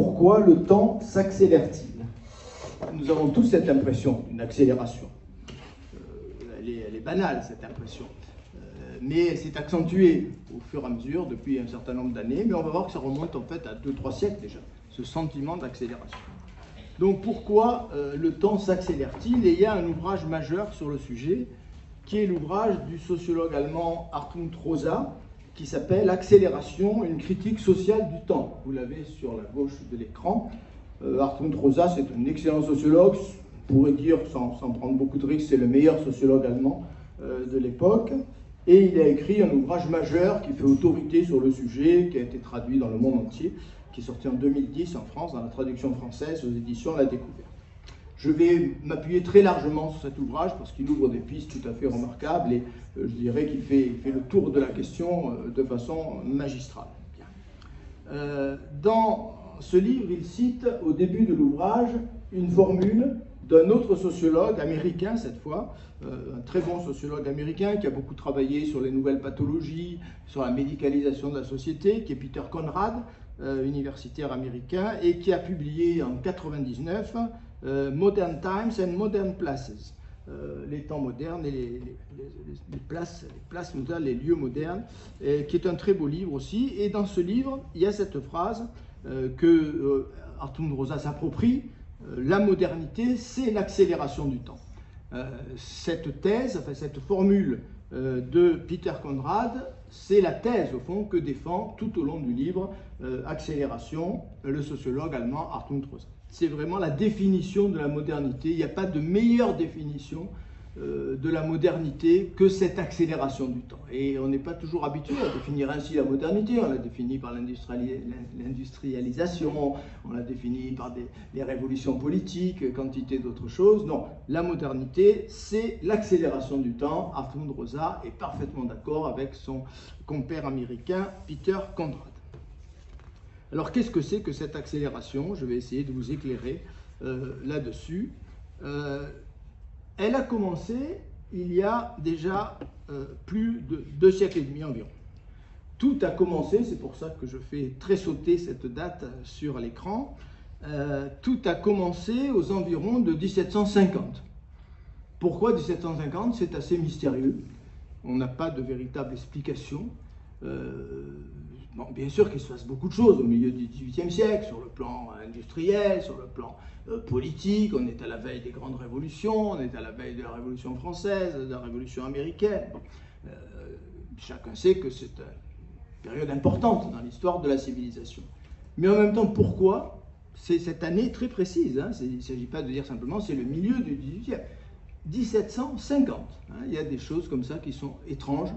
Pourquoi le temps s'accélère-t-il? Nous avons tous cette impression d'une accélération. Elle est banale, cette impression. Mais elle s'est accentuée au fur et à mesure depuis un certain nombre d'années. Mais on va voir que ça remonte en fait à 2-3 siècles déjà, ce sentiment d'accélération. Donc pourquoi le temps s'accélère-t-il? Et il y a un ouvrage majeur sur le sujet, qui est l'ouvrage du sociologue allemand Hartmut Rosa, qui s'appelle « Accélération, une critique sociale du temps ». Vous l'avez sur la gauche de l'écran. Hartmut Rosa, c'est un excellent sociologue, on pourrait dire, sans prendre beaucoup de risques, c'est le meilleur sociologue allemand de l'époque. Et il a écrit un ouvrage majeur qui fait autorité sur le sujet, qui a été traduit dans le monde entier, qui est sorti en 2010 en France, dans la traduction française aux éditions La Découverte. Je vais m'appuyer très largement sur cet ouvrage parce qu'il ouvre des pistes tout à fait remarquables et je dirais qu'il fait le tour de la question de façon magistrale. Dans ce livre, il cite au début de l'ouvrage une formule d'un autre sociologue américain cette fois, un très bon sociologue américain qui a beaucoup travaillé sur les nouvelles pathologies, sur la médicalisation de la société, qui est Peter Conrad, universitaire américain, et qui a publié en 1999 Modern Times and Modern Places, les temps modernes et les places modernes, les lieux modernes, qui est un très beau livre aussi. Et dans ce livre, il y a cette phrase que Hartmut Rosa s'approprie: la modernité, c'est l'accélération du temps. Cette thèse, enfin cette formule de Peter Conrad, c'est la thèse au fond que défend tout au long du livre Accélération, le sociologue allemand Hartmut Rosa. C'est vraiment la définition de la modernité. Il n'y a pas de meilleure définition de la modernité que cette accélération du temps. Et on n'est pas toujours habitué à définir ainsi la modernité. On l'a définie par l'industrialisation, on l'a définie par les révolutions politiques, quantité d'autres choses. Non, la modernité, c'est l'accélération du temps. Hartmut Rosa est parfaitement d'accord avec son compère américain Peter Conrad. Alors qu'est-ce que c'est que cette accélération? Je vais essayer de vous éclairer là-dessus. Elle a commencé il y a déjà plus de 2 siècles et demi environ. Tout a commencé, c'est pour ça que je fais très sauter cette date sur l'écran, tout a commencé aux environs de 1750. Pourquoi 1750? C'est assez mystérieux. On n'a pas de véritable explication. Bon, bien sûr qu'il se passe beaucoup de choses au milieu du XVIIIe siècle, sur le plan industriel, sur le plan politique. On est à la veille des grandes révolutions, on est à la veille de la Révolution française, de la Révolution américaine. Bon, chacun sait que c'est une période importante dans l'histoire de la civilisation. Mais en même temps, pourquoi? C'est cette année très précise, hein. Il ne s'agit pas de dire simplement c'est le milieu du XVIIIe. 1750. Hein. Il y a des choses comme ça qui sont étranges,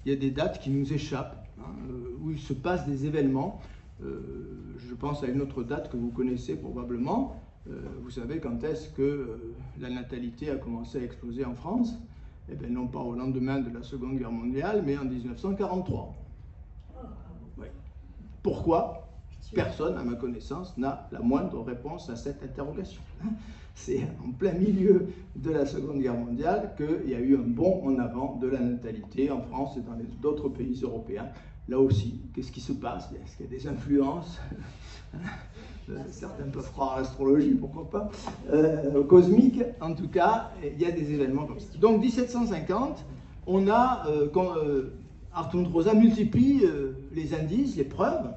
il y a des dates qui nous échappent. Où il se passe des événements. Je pense à une autre date que vous connaissez probablement. Vous savez quand est-ce que la natalité a commencé à exploser en France? Eh bien, non pas au lendemain de la Seconde Guerre mondiale, mais en 1943. Oui. Pourquoi? Personne, à ma connaissance, n'a la moindre réponse à cette interrogation. C'est en plein milieu de la Seconde Guerre mondiale qu'il y a eu un bond en avant de la natalité en France et dans d'autres pays européens. Là aussi, qu'est-ce qui se passe? Est-ce qu'il y a des influences? Certains peuvent croire à l'astrologie, pourquoi pas, cosmique. En tout cas, il y a des événements comme ça. Donc 1750, on a, Hartmut Rosa multiplie les indices, les preuves.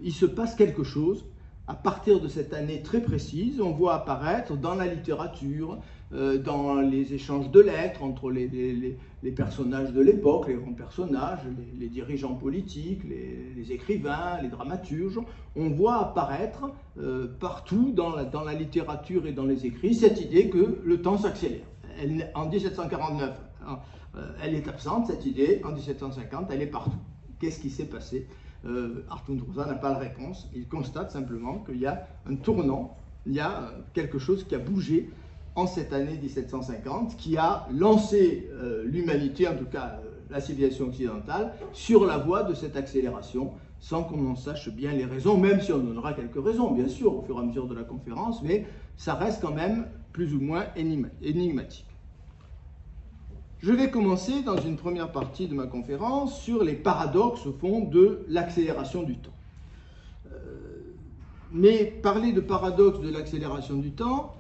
Il se passe quelque chose. À partir de cette année très précise, on voit apparaître dans la littérature, dans les échanges de lettres entre les personnages de l'époque, les grands personnages, les dirigeants politiques, les écrivains, les dramaturges, on voit apparaître partout dans la littérature et dans les écrits cette idée que le temps s'accélère. En 1749, elle est absente, cette idée. En 1750, elle est partout. Qu'est-ce qui s'est passé? Hartmut Rosa n'a pas la réponse. Il constate simplement qu'il y a un tournant, il y a quelque chose qui a bougé en cette année 1750, qui a lancé l'humanité, en tout cas la civilisation occidentale, sur la voie de cette accélération, sans qu'on en sache bien les raisons, même si on donnera quelques raisons, bien sûr, au fur et à mesure de la conférence, mais ça reste quand même plus ou moins énigmatique. Je vais commencer dans une première partie de ma conférence sur les paradoxes au fond de l'accélération du temps. Mais parler de paradoxe de l'accélération du temps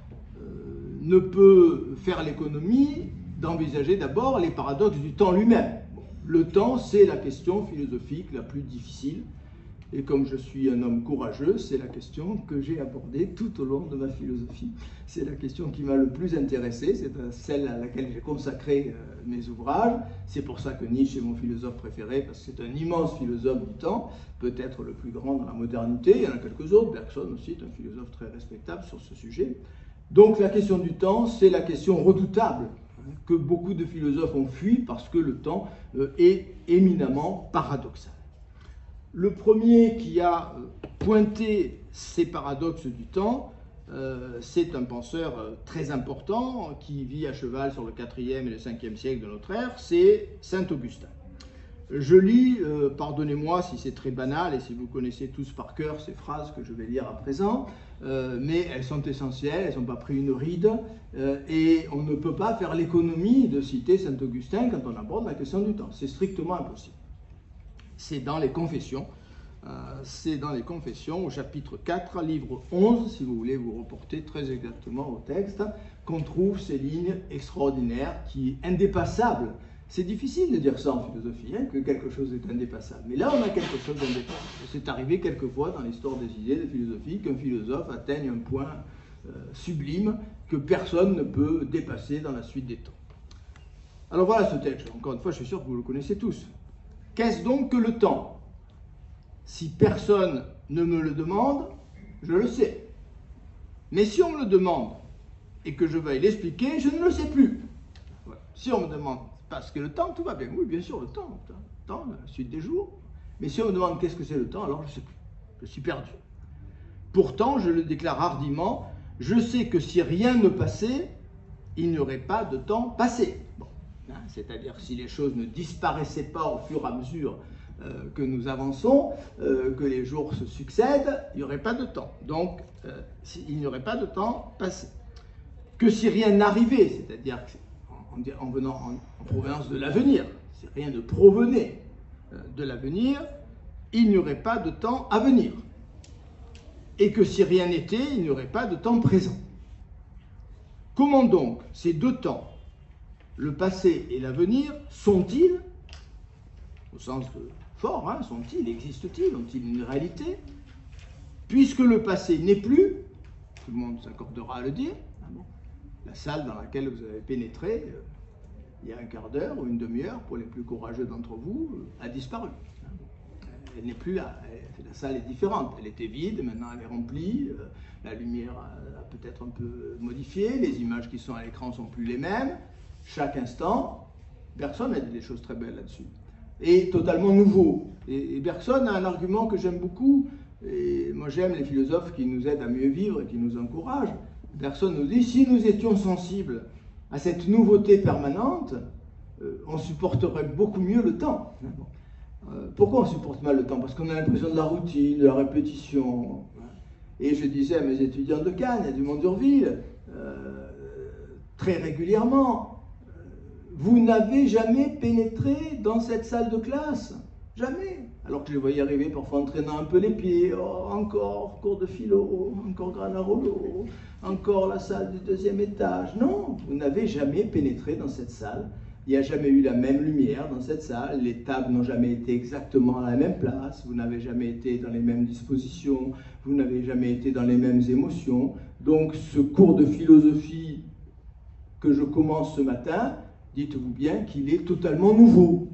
ne peut faire l'économie d'envisager d'abord les paradoxes du temps lui-même. Bon, le temps, c'est la question philosophique la plus difficile. Et comme je suis un homme courageux, c'est la question que j'ai abordée tout au long de ma philosophie. C'est la question qui m'a le plus intéressé, c'est celle à laquelle j'ai consacré mes ouvrages. C'est pour ça que Nietzsche est mon philosophe préféré, parce que c'est un immense philosophe du temps, peut-être le plus grand dans la modernité. Il y en a quelques autres, Bergson aussi est un philosophe très respectable sur ce sujet. Donc la question du temps, c'est la question redoutable que beaucoup de philosophes ont fui parce que le temps est éminemment paradoxal. Le premier qui a pointé ces paradoxes du temps, c'est un penseur très important qui vit à cheval sur le 4e et le 5e siècle de notre ère, c'est saint Augustin. Je lis, pardonnez-moi si c'est très banal et si vous connaissez tous par cœur ces phrases que je vais lire à présent, mais elles sont essentielles, elles n'ont pas pris une ride, et on ne peut pas faire l'économie de citer saint Augustin quand on aborde la question du temps. C'est strictement impossible. C'est dans les Confessions, au chapitre 4, livre 11, si vous voulez vous reporter très exactement au texte, qu'on trouve ces lignes extraordinaires qui est indépassable. C'est difficile de dire ça en philosophie, que quelque chose est indépassable. Mais là, on a quelque chose d'indépassable. C'est arrivé quelquefois dans l'histoire des idées de philosophie qu'un philosophe atteigne un point sublime que personne ne peut dépasser dans la suite des temps. Alors voilà ce texte. Encore une fois, je suis sûr que vous le connaissez tous. Qu'est-ce donc que le temps? Si personne ne me le demande, je le sais. Mais si on me le demande et que je veuille l'expliquer, je ne le sais plus. Voilà. Si on me demande, parce que le temps, tout va bien. Oui, bien sûr, le temps, la suite des jours. Mais si on me demande qu'est-ce que c'est le temps, alors je ne sais plus. Je suis perdu. Pourtant, je le déclare hardiment, je sais que si rien ne passait, il n'y aurait pas de temps passé. Bon. C'est-à-dire que si les choses ne disparaissaient pas au fur et à mesure que nous avançons, que les jours se succèdent, il n'y aurait pas de temps. Donc, il n'y aurait pas de temps passé. Que si rien n'arrivait, c'est-à-dire en provenance de l'avenir, si rien ne provenait de l'avenir, il n'y aurait pas de temps à venir. Et que si rien n'était, il n'y aurait pas de temps présent. Comment donc ces deux temps, le passé et l'avenir, sont-ils, au sens fort, sont-ils, existent-ils, ont-ils une réalité? Puisque le passé n'est plus, tout le monde s'accordera à le dire, la salle dans laquelle vous avez pénétré il y a un quart d'heure ou une demi-heure, pour les plus courageux d'entre vous, a disparu. Elle n'est plus là, la salle est différente, elle était vide, maintenant elle est remplie, la lumière a peut-être un peu modifié, les images qui sont à l'écran ne sont plus les mêmes. Chaque instant, Bergson a dit des choses très belles là-dessus, et totalement nouveau. Et Bergson a un argument que j'aime beaucoup, et moi j'aime les philosophes qui nous aident à mieux vivre et qui nous encouragent. Bergson nous dit, si nous étions sensibles à cette nouveauté permanente, on supporterait beaucoup mieux le temps. Pourquoi on supporte mal le temps? Parce qu'on a l'impression de la routine, de la répétition. Et je disais à mes étudiants de Cannes et du Mont-d'Urville, très régulièrement, vous n'avez jamais pénétré dans cette salle de classe. Jamais. Alors que je les voyais arriver parfois en traînant un peu les pieds. Oh, encore cours de philo, encore Granarolo, encore la salle du 2e étage. Non, vous n'avez jamais pénétré dans cette salle. Il n'y a jamais eu la même lumière dans cette salle. Les tables n'ont jamais été exactement à la même place. Vous n'avez jamais été dans les mêmes dispositions. Vous n'avez jamais été dans les mêmes émotions. Donc ce cours de philosophie que je commence ce matin, dites-vous bien qu'il est totalement nouveau.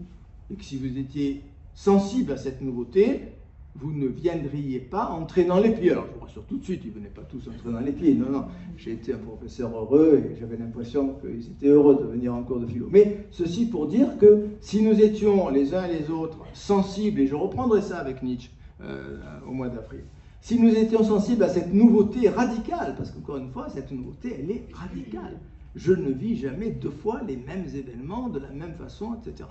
Et que si vous étiez sensible à cette nouveauté, vous ne viendriez pas en traînant les pieds. Alors je vous rassure tout de suite, ils ne venaient pas tous en traînant les pieds. Non, non, j'ai été un professeur heureux et j'avais l'impression qu'ils étaient heureux de venir en cours de philo. Mais ceci pour dire que si nous étions les uns et les autres sensibles, et je reprendrai ça avec Nietzsche au mois d'avril, si nous étions sensibles à cette nouveauté radicale, parce qu'encore une fois, cette nouveauté, elle est radicale. Je ne vis jamais deux fois les mêmes événements de la même façon, etc.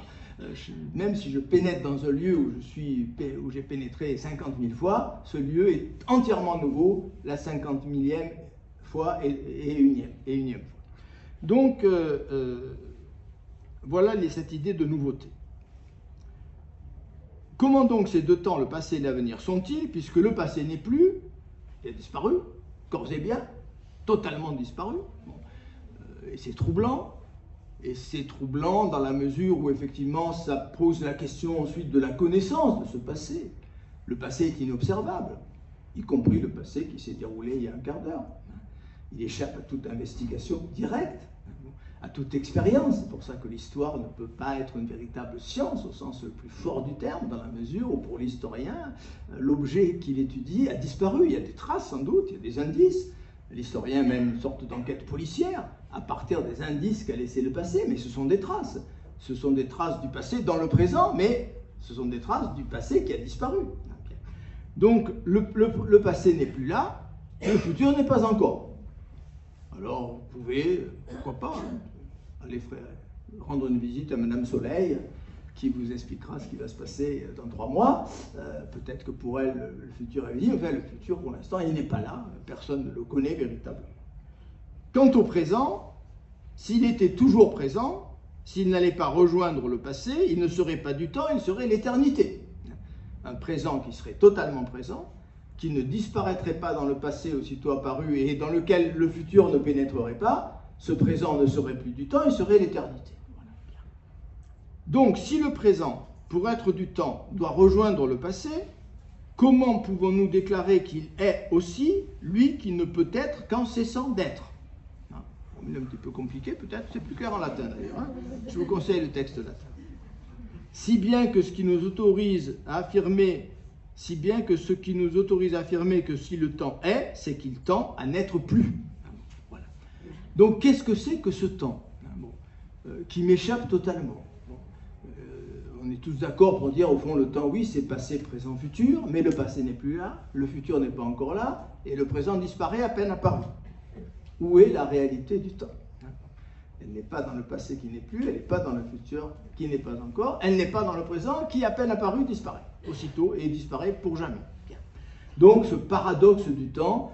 Même si je pénètre dans un lieu où j'ai pénétré 50 000 fois, ce lieu est entièrement nouveau la 50 000e fois et unième fois. Donc, voilà cette idée de nouveauté. Comment donc ces deux temps, le passé et l'avenir, sont-ils, puisque le passé n'est plus, disparu, corps et bien, totalement disparu. Bon. Et c'est troublant. Et c'est troublant dans la mesure où effectivement ça pose la question ensuite de la connaissance de ce passé. Le passé est inobservable, y compris le passé qui s'est déroulé il y a un quart d'heure. Il échappe à toute investigation directe, à toute expérience. C'est pour ça que l'histoire ne peut pas être une véritable science au sens le plus fort du terme, dans la mesure où pour l'historien, l'objet qu'il étudie a disparu. Il y a des traces sans doute, il y a des indices. L'historien mène une sorte d'enquête policière à partir des indices qu'a laissé le passé, mais ce sont des traces. Ce sont des traces du passé dans le présent, mais ce sont des traces du passé qui a disparu. Donc le passé n'est plus là, le futur n'est pas encore. Alors vous pouvez, pourquoi pas, aller rendre une visite à Madame Soleil, qui vous expliquera ce qui va se passer dans 3 mois. Peut-être que pour elle, le futur est visible. Enfin, le futur, pour l'instant, il n'est pas là. Personne ne le connaît véritablement. Quant au présent, s'il était toujours présent, s'il n'allait pas rejoindre le passé, il ne serait pas du temps, il serait l'éternité. Un présent qui serait totalement présent, qui ne disparaîtrait pas dans le passé aussitôt apparu et dans lequel le futur ne pénétrerait pas. Ce présent ne serait plus du temps, il serait l'éternité. Donc, si le présent, pour être du temps, doit rejoindre le passé, comment pouvons-nous déclarer qu'il est aussi, lui qui ne peut être qu'en cessant d'être? C'est un petit peu compliqué, peut-être, c'est plus clair en latin d'ailleurs. Hein. Je vous conseille le texte latin. Si bien que ce qui nous autorise à affirmer, que si le temps est, c'est qu'il tend à n'être plus. Voilà. Donc, qu'est-ce que c'est que ce temps qui m'échappe totalement? On est tous d'accord pour dire, au fond, le temps, oui, c'est passé, présent, futur, mais le passé n'est plus là, le futur n'est pas encore là, et le présent disparaît à peine apparu. Où est la réalité du temps? Elle n'est pas dans le passé qui n'est plus, elle n'est pas dans le futur qui n'est pas encore, elle n'est pas dans le présent qui, à peine apparu, disparaît aussitôt et disparaît pour jamais. Donc, ce paradoxe du temps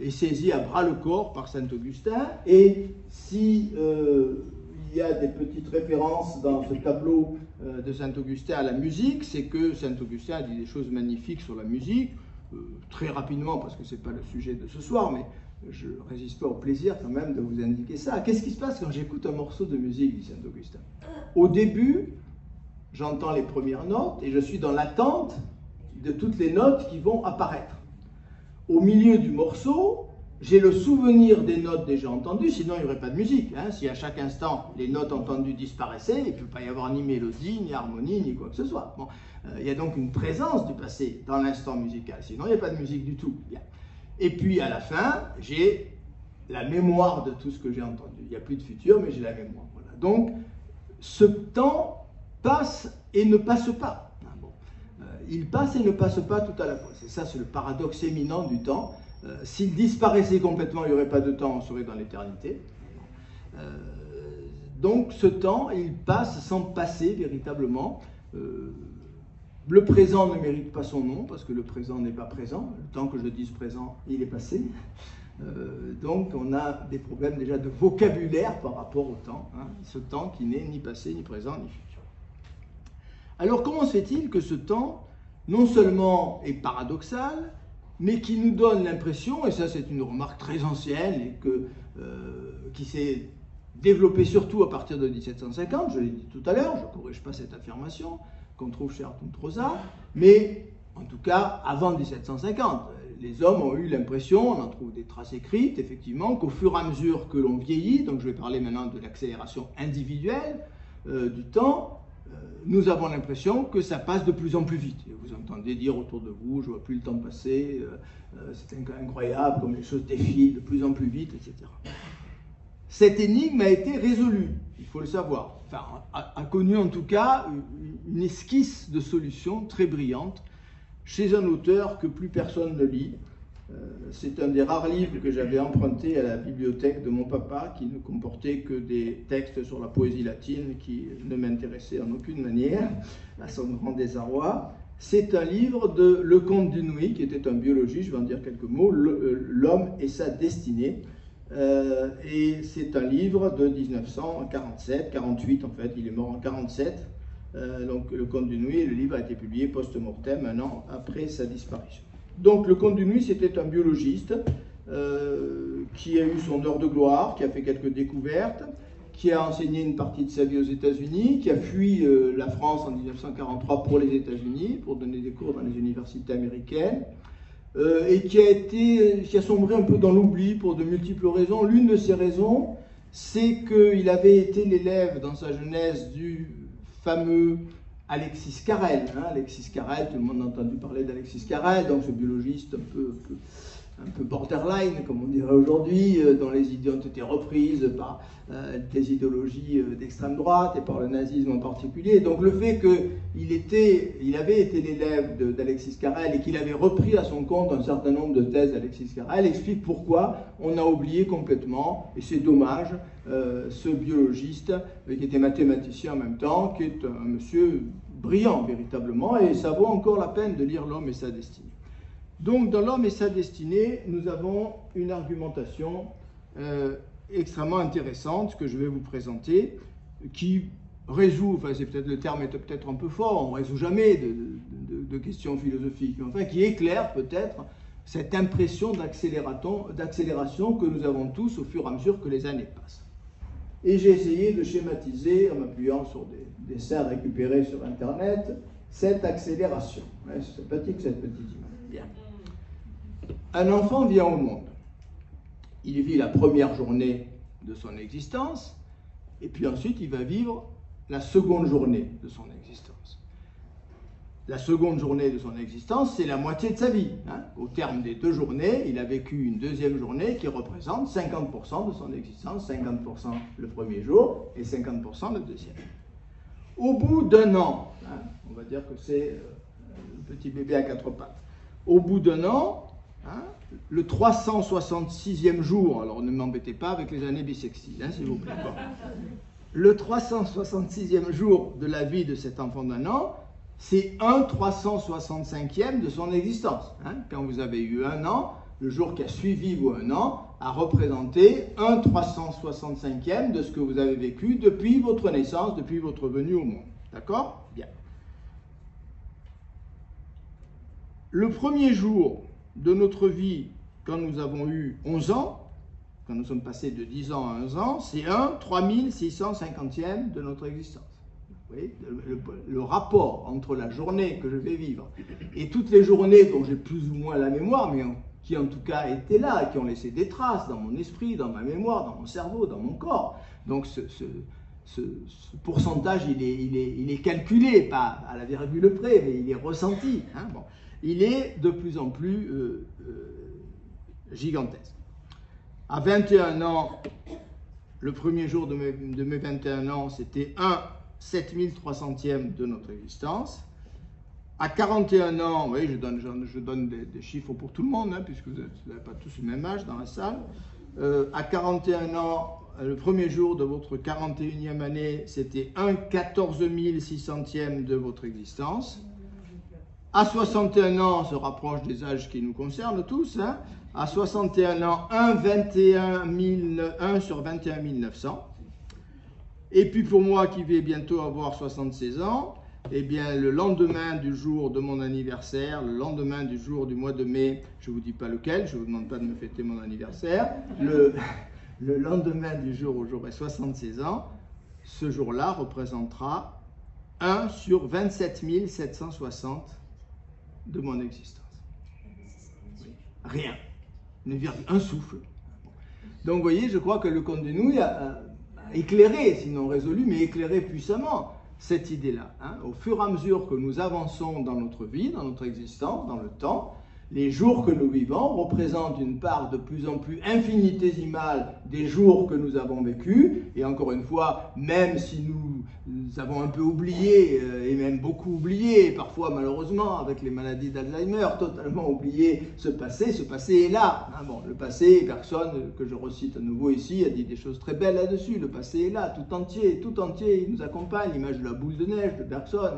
est saisi à bras-le-corps par saint Augustin, et si... il y a des petites références dans ce tableau de saint Augustin à la musique, c'est que saint Augustin a dit des choses magnifiques sur la musique, très rapidement parce que ce n'est pas le sujet de ce soir, mais je ne résiste pas au plaisir quand même de vous indiquer ça. Qu'est-ce qui se passe quand j'écoute un morceau de musique, dit saint Augustin? Au début, j'entends les premières notes et je suis dans l'attente de toutes les notes qui vont apparaître. Au milieu du morceau, j'ai le souvenir des notes déjà entendues, sinon il n'y aurait pas de musique. Hein. Si à chaque instant les notes entendues disparaissaient, il ne peut pas y avoir ni mélodie, ni harmonie, ni quoi que ce soit. Bon, il y a donc une présence du passé dans l'instant musical, sinon il n'y a pas de musique du tout. Bien. Et puis à la fin, j'ai la mémoire de tout ce que j'ai entendu. Il n'y a plus de futur, mais j'ai la mémoire. Voilà. Donc, ce temps passe et ne passe pas. Il passe et ne passe pas tout à la fois. C'est ça, c'est le paradoxe éminent du temps. S'il disparaissait complètement, il n'y aurait pas de temps, on serait dans l'éternité. Donc ce temps, il passe sans passer véritablement. Le présent ne mérite pas son nom, parce que le présent n'est pas présent. Le temps que je dise présent, il est passé. Donc on a des problèmes déjà de vocabulaire par rapport au temps. Hein, ce temps qui n'est ni passé, ni présent, ni futur. Alors comment se fait-il que ce temps, non seulement est paradoxal, mais qui nous donne l'impression, et ça c'est une remarque très ancienne, et qui s'est développée surtout à partir de 1750, je l'ai dit tout à l'heure, je ne corrige pas cette affirmation, qu'on trouve chez Hartmut Rosa, mais en tout cas avant 1750. Les hommes ont eu l'impression, on en trouve des traces écrites, effectivement, qu'au fur et à mesure que l'on vieillit, donc je vais parler maintenant de l'accélération individuelle du temps, nous avons l'impression que ça passe de plus en plus vite. Et vous entendez dire autour de vous, je ne vois plus le temps passer, c'est incroyable comme les choses défilent de plus en plus vite, etc. Cette énigme a été résolue, il faut le savoir. Enfin, a connu en tout cas une esquisse de solution très brillante chez un auteur que plus personne ne lit. C'est un des rares livres que j'avais emprunté à la bibliothèque de mon papa, qui ne comportait que des textes sur la poésie latine qui ne m'intéressaient en aucune manière, à son grand désarroi. C'est un livre de Leconte d'Inouï, qui était un biologiste, je vais en dire quelques mots, L'homme et sa destinée. Et c'est un livre de 1947, 48 en fait, il est mort en 47. Donc Leconte d'Inouï, le livre a été publié post-mortem un an après sa disparition. Donc le comte Dunuis, c'était un biologiste qui a eu son heure de gloire, qui a fait quelques découvertes, qui a enseigné une partie de sa vie aux États-Unis, qui a fui la France en 1943 pour les États-Unis, pour donner des cours dans les universités américaines, et qui a sombré un peu dans l'oubli pour de multiples raisons. L'une de ces raisons, c'est qu'il avait été l'élève dans sa jeunesse du fameux Alexis Carrel. Alexis Carrel, tout le monde a entendu parler d'Alexis Carrel, donc ce biologiste un peu borderline, comme on dirait aujourd'hui, dont les idées ont été reprises par des idéologies d'extrême droite et par le nazisme en particulier. Donc le fait qu'il avait été l'élève d'Alexis Carrel et qu'il avait repris à son compte un certain nombre de thèses d'Alexis Carrel explique pourquoi on a oublié complètement, et c'est dommage, ce biologiste qui était mathématicien en même temps, qui est un monsieur brillant véritablement, et ça vaut encore la peine de lire L'homme et sa destinée. Donc, dans L'homme et sa destinée, nous avons une argumentation extrêmement intéressante que je vais vous présenter, qui résout, enfin c'est peut-être le terme est peut-être un peu fort, on ne résout jamais de questions philosophiques, mais enfin qui éclaire peut-être cette impression d'accélération que nous avons tous au fur et à mesure que les années passent. Et j'ai essayé de schématiser, en m'appuyant sur des dessins récupérés sur Internet, cette accélération. Ouais, c'est sympathique cette petite image. Bien. Un enfant vient au monde. Il vit la première journée de son existence, et puis ensuite il va vivre la seconde journée de son existence. La seconde journée de son existence, c'est la moitié de sa vie. Au terme des 2 journées, il a vécu une deuxième journée qui représente 50% de son existence, 50% le premier jour et 50% le deuxième. Au bout d'1 an, on va dire que c'est le petit bébé à 4 pattes, au bout d'1 an, le 366e jour, alors ne m'embêtez pas avec les années bissextiles, s'il vous plaît. Le 366e jour de la vie de cet enfant d'1 an, c'est 1/365e de son existence. Quand vous avez eu 1 an, le jour qui a suivi vos 1 an a représenté 1/365e de ce que vous avez vécu depuis votre naissance, depuis votre venue au monde. D'accord ? Bien. Le premier jour de notre vie, quand nous avons eu 11 ans, quand nous sommes passés de 10 ans à 11 ans, c'est 1/3650e de notre existence. Vous voyez, le rapport entre la journée que je vais vivre et toutes les journées dont j'ai plus ou moins la mémoire, mais qui en tout cas étaient là, qui ont laissé des traces dans mon esprit, dans ma mémoire, dans mon cerveau, dans mon corps. Donc ce pourcentage, il est calculé, pas à la virgule près, mais il est ressenti. Bon. Il est de plus en plus gigantesque. À 21 ans, le premier jour de mes 21 ans, c'était 1/7300e de notre existence. À 41 ans, vous voyez, je donne des chiffres pour tout le monde, puisque vous n'avez pas tous le même âge dans la salle. À 41 ans, le premier jour de votre 41e année, c'était 1/14600e de votre existence. À 61 ans, on se rapproche des âges qui nous concernent tous. À 61 ans, 1/21 900. Et puis pour moi qui vais bientôt avoir 76 ans, eh bien le lendemain du jour de mon anniversaire, le lendemain du jour du mois de mai, je ne vous dis pas lequel, je ne vous demande pas de me fêter mon anniversaire, le lendemain du jour où j'aurai 76 ans, ce jour-là représentera 1/27 760 de mon existence. Rien. Un souffle. Donc vous voyez, je crois que le comte Dunuis a éclairé, sinon résolu, mais éclairé puissamment cette idée-là. Au fur et à mesure que nous avançons dans notre vie, dans notre existence, dans le temps, les jours que nous vivons représentent une part de plus en plus infinitésimale des jours que nous avons vécus. Et encore une fois, même si nous avons un peu oublié, et même beaucoup oublié, parfois malheureusement avec les maladies d'Alzheimer, totalement oublié ce passé est là. Bon, le passé, personne que je recite à nouveau ici a dit des choses très belles là-dessus. Le passé est là, tout entier, il nous accompagne. L'image de la boule de neige de Bergson,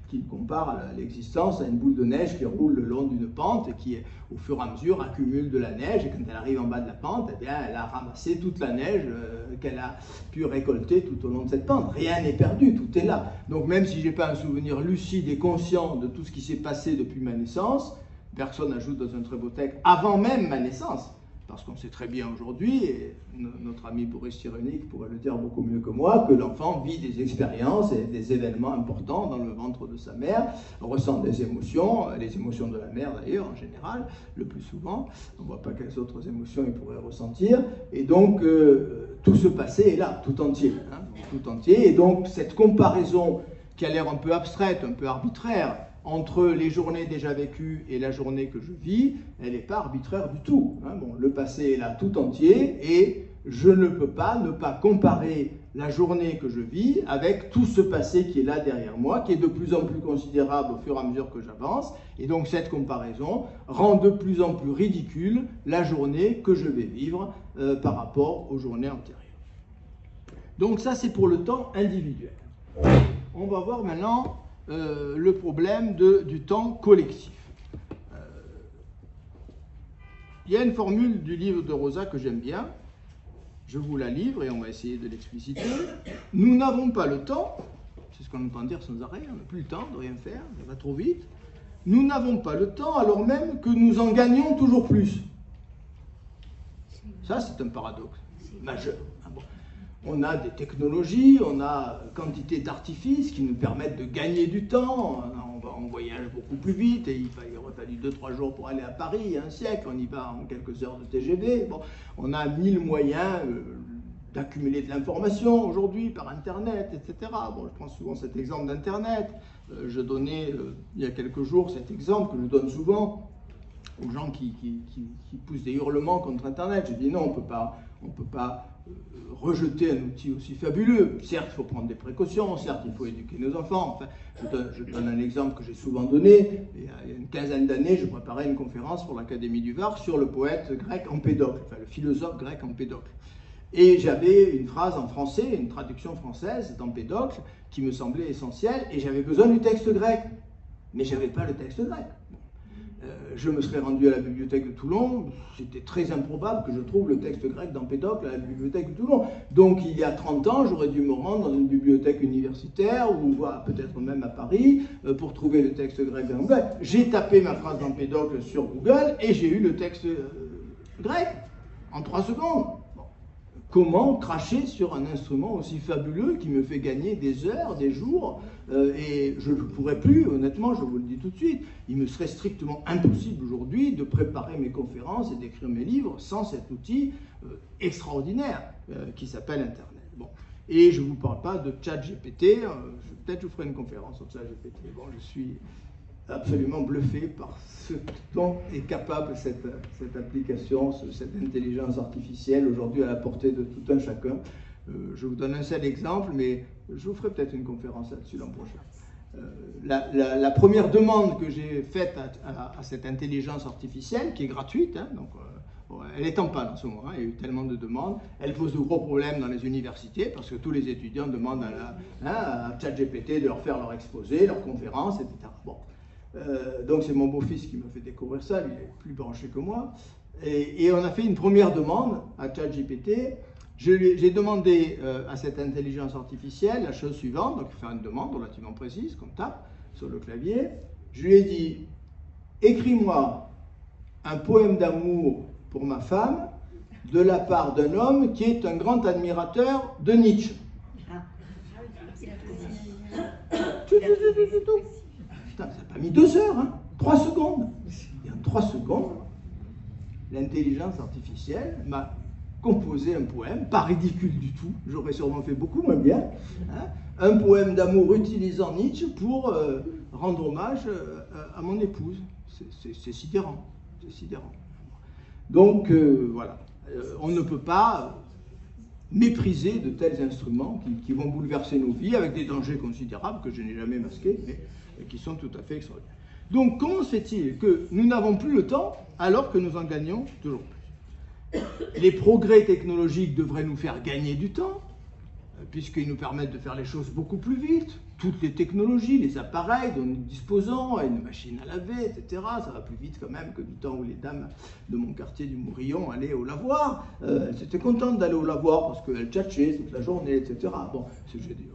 qui compare l'existence à une boule de neige qui roule le long d'une pente et qui, au fur et à mesure, accumule de la neige. Et quand elle arrive en bas de la pente, eh bien, elle a ramassé toute la neige qu'elle a pu récolter tout au long de cette pente. Rien n'est perdu, tout est là. Donc même si je n'ai pas un souvenir lucide et conscient de tout ce qui s'est passé depuis ma naissance, personne n'ajoute dans un très beau texte avant même ma naissance, parce qu'on sait très bien aujourd'hui, et notre ami Boris Cyrulnik pourrait le dire beaucoup mieux que moi, que l'enfant vit des expériences et des événements importants dans le ventre de sa mère, ressent des émotions, les émotions de la mère d'ailleurs en général, le plus souvent, on ne voit pas quelles autres émotions il pourrait ressentir, et donc tout ce passé est là, tout entier, hein, tout entier, et donc cette comparaison qui a l'air un peu abstraite, un peu arbitraire, entre les journées déjà vécues et la journée que je vis, elle n'est pas arbitraire du tout. Hein. Bon, le passé est là tout entier et je ne peux pas ne pas comparer la journée que je vis avec tout ce passé qui est là derrière moi, qui est de plus en plus considérable au fur et à mesure que j'avance. Et donc cette comparaison rend de plus en plus ridicule la journée que je vais vivre par rapport aux journées antérieures. Donc ça, c'est pour le temps individuel. On va voir maintenant le problème du temps collectif. Il y a une formule du livre de Rosa que j'aime bien, je vous la livre et on va essayer de l'expliciter. Nous n'avons pas le temps, c'est ce qu'on entend dire sans arrêt, on n'a plus le temps de rien faire, ça va trop vite. Nous n'avons pas le temps alors même que nous en gagnons toujours plus. Ça, c'est un paradoxe majeur. On a des technologies, on a quantité d'artifices qui nous permettent de gagner du temps. On voyage beaucoup plus vite et il aurait fallu 2-3 jours pour aller à Paris, il y a un siècle, on y va en quelques heures de TGV. Bon, on a 1000 moyens d'accumuler de l'information aujourd'hui par Internet, etc. Bon, je prends souvent cet exemple d'Internet. Je donnais il y a quelques jours cet exemple que je donne souvent aux gens qui poussent des hurlements contre Internet. Je dis non, on peut pas rejeter un outil aussi fabuleux. Certes, il faut prendre des précautions, certes, il faut éduquer nos enfants. Enfin, je donne un exemple que j'ai souvent donné. Il y a une quinzaine d'années, je préparais une conférence pour l'Académie du Var sur le poète grec Empédocle, enfin le philosophe grec Empédocle. Et j'avais une phrase en français, une traduction française d'Empédocle qui me semblait essentielle, et j'avais besoin du texte grec. Mais je n'avais pas le texte grec. Je me serais rendu à la bibliothèque de Toulon, c'était très improbable que je trouve le texte grec d'Empédocle à la bibliothèque de Toulon. Donc il y a 30 ans, j'aurais dû me rendre dans une bibliothèque universitaire, ou peut-être même à Paris, pour trouver le texte grec d'Empédocle. J'ai tapé ma phrase d'Empédocle sur Google et j'ai eu le texte grec en 3 secondes. Comment cracher sur un instrument aussi fabuleux qui me fait gagner des heures, des jours, et je ne pourrais plus, honnêtement, je vous le dis tout de suite, il me serait strictement impossible aujourd'hui de préparer mes conférences et d'écrire mes livres sans cet outil extraordinaire qui s'appelle Internet. Bon. Et je ne vous parle pas de ChatGPT, peut-être je vous ferai une conférence sur ChatGPT. Bon, je suis absolument bluffé par ce dont est capable cette application, cette intelligence artificielle aujourd'hui à la portée de tout un chacun. Je vous donne un seul exemple, mais je vous ferai peut-être une conférence là-dessus l'an prochain. La première demande que j'ai faite à cette intelligence artificielle, qui est gratuite, hein, donc, elle est en panne en ce moment, hein, il y a eu tellement de demandes, elle pose de gros problèmes dans les universités, parce que tous les étudiants demandent à ChatGPT de leur faire leur exposé, leur conférence, etc. Bon. Donc c'est mon beau-fils qui m'a fait découvrir ça, lui il est plus branché que moi. Et on a fait une première demande à ChatGPT. J'ai demandé à cette intelligence artificielle la chose suivante, donc faire une demande relativement précise, qu'on tape sur le clavier. Je lui ai dit, écris-moi un poème d'amour pour ma femme de la part d'un homme qui est un grand admirateur de Nietzsche. Putain, ça n'a pas mis 2 heures, hein, 3 secondes. Et en 3 secondes, l'intelligence artificielle m'a composé un poème, pas ridicule du tout, j'aurais sûrement fait beaucoup moins bien, hein, un poème d'amour utilisant Nietzsche pour rendre hommage à mon épouse. C'est sidérant, c'est sidérant. Donc voilà, on ne peut pas mépriser de tels instruments qui vont bouleverser nos vies avec des dangers considérables que je n'ai jamais masqués, mais qui sont tout à fait extraordinaires. Donc comment se fait-il que nous n'avons plus le temps alors que nous en gagnons toujours plus? Les progrès technologiques devraient nous faire gagner du temps, puisqu'ils nous permettent de faire les choses beaucoup plus vite, toutes les technologies, les appareils dont nous disposons, une machine à laver, etc. Ça va plus vite quand même que du temps où les dames de mon quartier du Mourillon allaient au lavoir. Elles étaient contentes d'aller au lavoir parce qu'elles tchatchaient toute la journée, etc. Bon,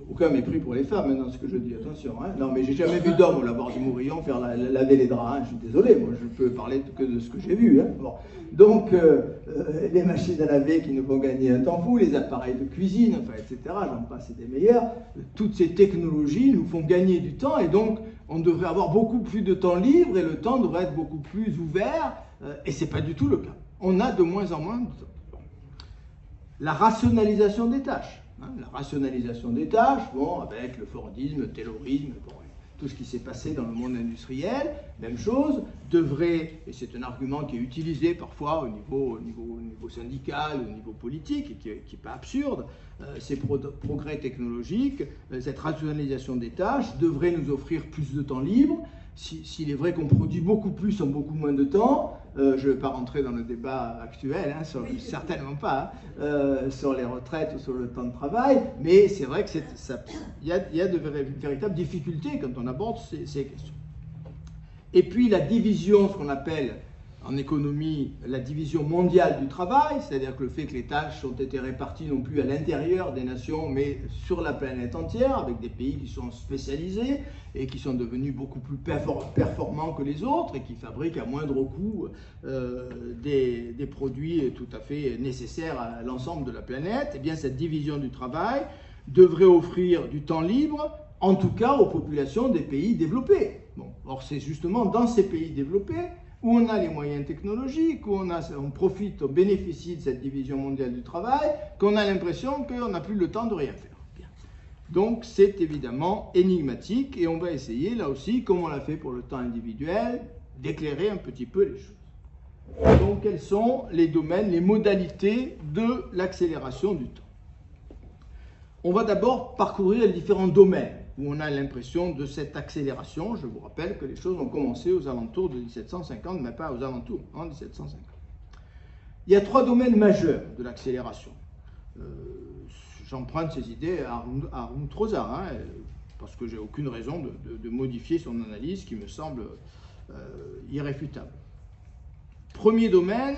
aucun mépris pour les femmes, hein, dans ce que je dis, attention. Hein. Non, mais j'ai jamais vu d'homme au lavoir du Mourillon faire laver les draps. Hein. Je suis désolé, moi je peux parler que de ce que j'ai vu. Hein. Bon. Donc, les machines à laver qui nous font gagner un temps fou, les appareils de cuisine, enfin, etc., j'en passe, c'est des meilleurs. Toutes ces technologies nous font gagner du temps et donc on devrait avoir beaucoup plus de temps libre et le temps devrait être beaucoup plus ouvert et ce n'est pas du tout le cas. On a de moins en moins de temps. La rationalisation des tâches. Hein, la rationalisation des tâches, bon, avec le Fordisme, le Taylorisme, bon, tout ce qui s'est passé dans le monde industriel, même chose, devrait, et c'est un argument qui est utilisé parfois au niveau syndical, au niveau politique, et qui n'est pas absurde, ces progrès technologiques, cette rationalisation des tâches devrait nous offrir plus de temps libre. S'il est vrai qu'on produit beaucoup plus en beaucoup moins de temps, je ne vais pas rentrer dans le débat actuel, hein, certainement pas, sur les retraites ou sur le temps de travail, mais c'est vrai qu'il y a de véritables difficultés quand on aborde ces questions. Et puis la division, ce qu'on appelle en économie la division mondiale du travail, c'est-à-dire que le fait que les tâches ont été réparties non plus à l'intérieur des nations, mais sur la planète entière, avec des pays qui sont spécialisés et qui sont devenus beaucoup plus performants que les autres et qui fabriquent à moindre coût des produits tout à fait nécessaires à l'ensemble de la planète. Eh bien, cette division du travail devrait offrir du temps libre, en tout cas aux populations des pays développés. Bon, or, c'est justement dans ces pays développés où on a les moyens technologiques, où on profite, on bénéficie de cette division mondiale du travail, qu'on a l'impression qu'on n'a plus le temps de rien faire. Bien. Donc c'est évidemment énigmatique et on va essayer, là aussi, comme on l'a fait pour le temps individuel, d'éclairer un petit peu les choses. Donc quels sont les domaines, les modalités de l'accélération du temps? On va d'abord parcourir les différents domaines où on a l'impression de cette accélération. Je vous rappelle que les choses ont commencé aux alentours de 1750, mais pas aux alentours, en 1750. Il y a trois domaines majeurs de l'accélération. J'emprunte ces idées à Arnoud Rosard, hein, parce que j'ai aucune raison de modifier son analyse qui me semble irréfutable. Premier domaine,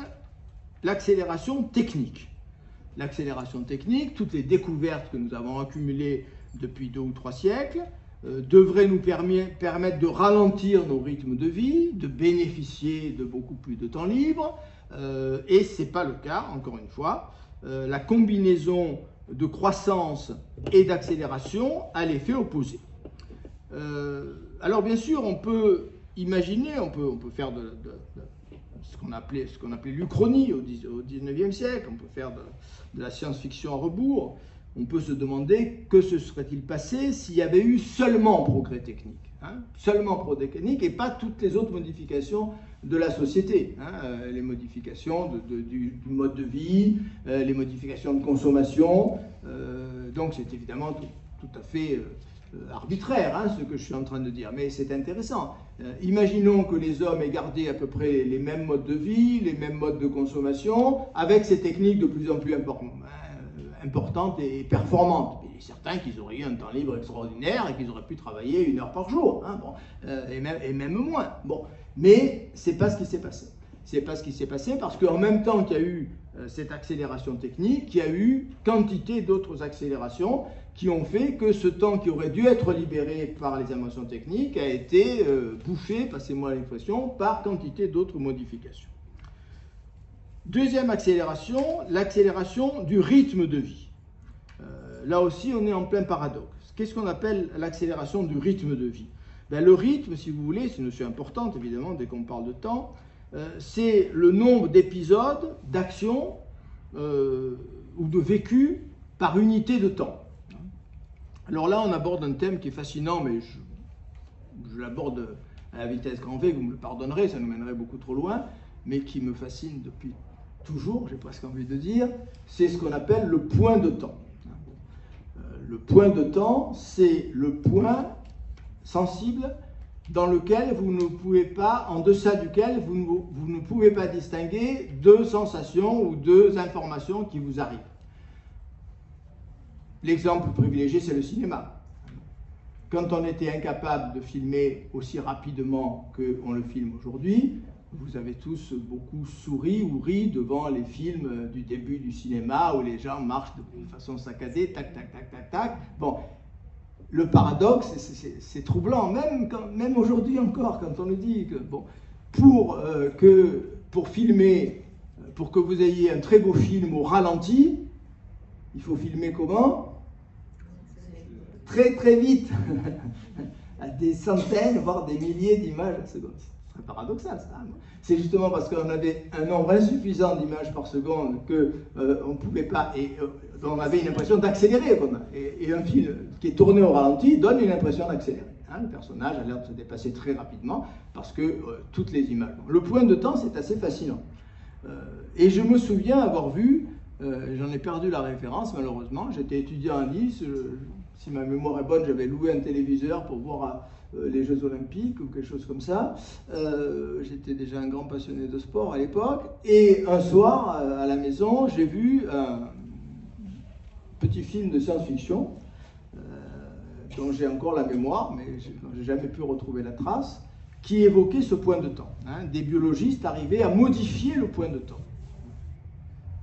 l'accélération technique. L'accélération technique, toutes les découvertes que nous avons accumulées depuis 2 ou 3 siècles, devraient nous permettre de ralentir nos rythmes de vie, de bénéficier de beaucoup plus de temps libre, et ce n'est pas le cas, encore une fois. La combinaison de croissance et d'accélération a l'effet opposé. Alors bien sûr, on peut imaginer, on peut faire ce qu'on appelait l'Uchronie au XIXe siècle, on peut faire de la science-fiction à rebours. On peut se demander que se serait-il passé s'il y avait eu seulement progrès technique, hein, seulement progrès technique et pas toutes les autres modifications de la société, hein, les modifications du mode de vie, les modifications de consommation. Donc c'est évidemment tout à fait arbitraire, hein, ce que je suis en train de dire, mais c'est intéressant. Imaginons que les hommes aient gardé à peu près les mêmes modes de vie, les mêmes modes de consommation, avec ces techniques de plus en plus importantes et performantes. Il est certain qu'ils auraient eu un temps libre extraordinaire et qu'ils auraient pu travailler 1 heure par jour, hein, bon, et même moins. Bon. Mais ce n'est pas ce qui s'est passé. C'est pas ce qui s'est passé parce qu'en même temps qu'il y a eu cette accélération technique, il y a eu quantité d'autres accélérations qui ont fait que ce temps qui aurait dû être libéré par les inventions techniques a été bouché, passez-moi l'expression, par quantité d'autres modifications. Deuxième accélération, l'accélération du rythme de vie. Là aussi, on est en plein paradoxe. Qu'est-ce qu'on appelle l'accélération du rythme de vie? Ben, le rythme, si vous voulez, c'est une notion importante, évidemment, dès qu'on parle de temps, c'est le nombre d'épisodes, d'actions ou de vécus par unité de temps. Alors là, on aborde un thème qui est fascinant, mais je l'aborde à la vitesse grand V, vous me le pardonnerez, ça nous mènerait beaucoup trop loin, mais qui me fascine depuis toujours, j'ai presque envie de dire, c'est ce qu'on appelle le point de temps. Le point de temps, c'est le point sensible dans lequel vous ne pouvez pas, en deçà duquel vous ne pouvez pas distinguer deux sensations ou deux informations qui vous arrivent. L'exemple privilégié, c'est le cinéma. quand on était incapable de filmer aussi rapidement qu'on le filme aujourd'hui, vous avez tous beaucoup souri ou ri devant les films du début du cinéma où les gens marchent de façon saccadée, tac, tac, tac, tac, tac. Bon, le paradoxe, c'est troublant, même aujourd'hui encore, quand on nous dit que, bon, pour filmer, pour que vous ayez un très beau film au ralenti, il faut filmer comment? Très très vite, à des centaines, voire des milliers d'images à seconde. C'est très paradoxal ça. C'est justement parce qu'on avait un nombre insuffisant d'images par seconde qu'on ne pouvait pas, et on avait une impression d'accélérer. Et un film qui est tourné au ralenti donne une impression d'accélérer. Le personnage a l'air de se dépasser très rapidement parce que toutes les images. Le point de temps, c'est assez fascinant. Et je me souviens avoir vu, j'en ai perdu la référence malheureusement, j'étais étudiant à Nice, si ma mémoire est bonne, j'avais loué un téléviseur pour voir les Jeux Olympiques ou quelque chose comme ça. J'étais déjà un grand passionné de sport à l'époque. Et un soir, à la maison, j'ai vu un petit film de science-fiction dont j'ai encore la mémoire, mais je n'ai jamais pu retrouver la trace, qui évoquait ce point de temps. Des biologistes arrivaient à modifier le point de temps.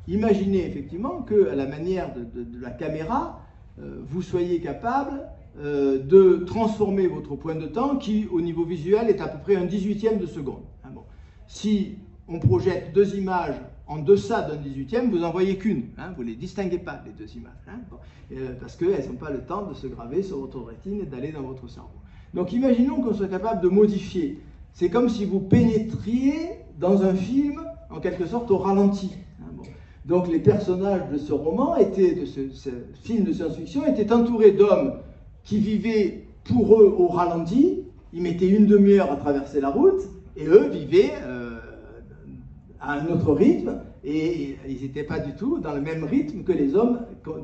Imaginez effectivement qu'à la manière de la caméra, vous soyez capable de transformer votre point de temps qui, au niveau visuel, est à peu près un 18e de seconde. Bon. Si on projette deux images en deçà d'un 18e, vous n'en voyez qu'une. Vous ne les distinguez pas, les deux images. Bon. Parce qu'elles n'ont pas le temps de se graver sur votre rétine et d'aller dans votre cerveau. Donc imaginons qu'on soit capable de modifier. C'est comme si vous pénétriez dans un film, en quelque sorte, au ralenti. Bon. Donc les personnages de ce roman, de ce film de science-fiction, étaient entourés d'hommes qui vivaient pour eux au ralenti. Ils mettaient une demi-heure à traverser la route, et eux vivaient à un autre rythme, et ils n'étaient pas du tout dans le même rythme que les hommes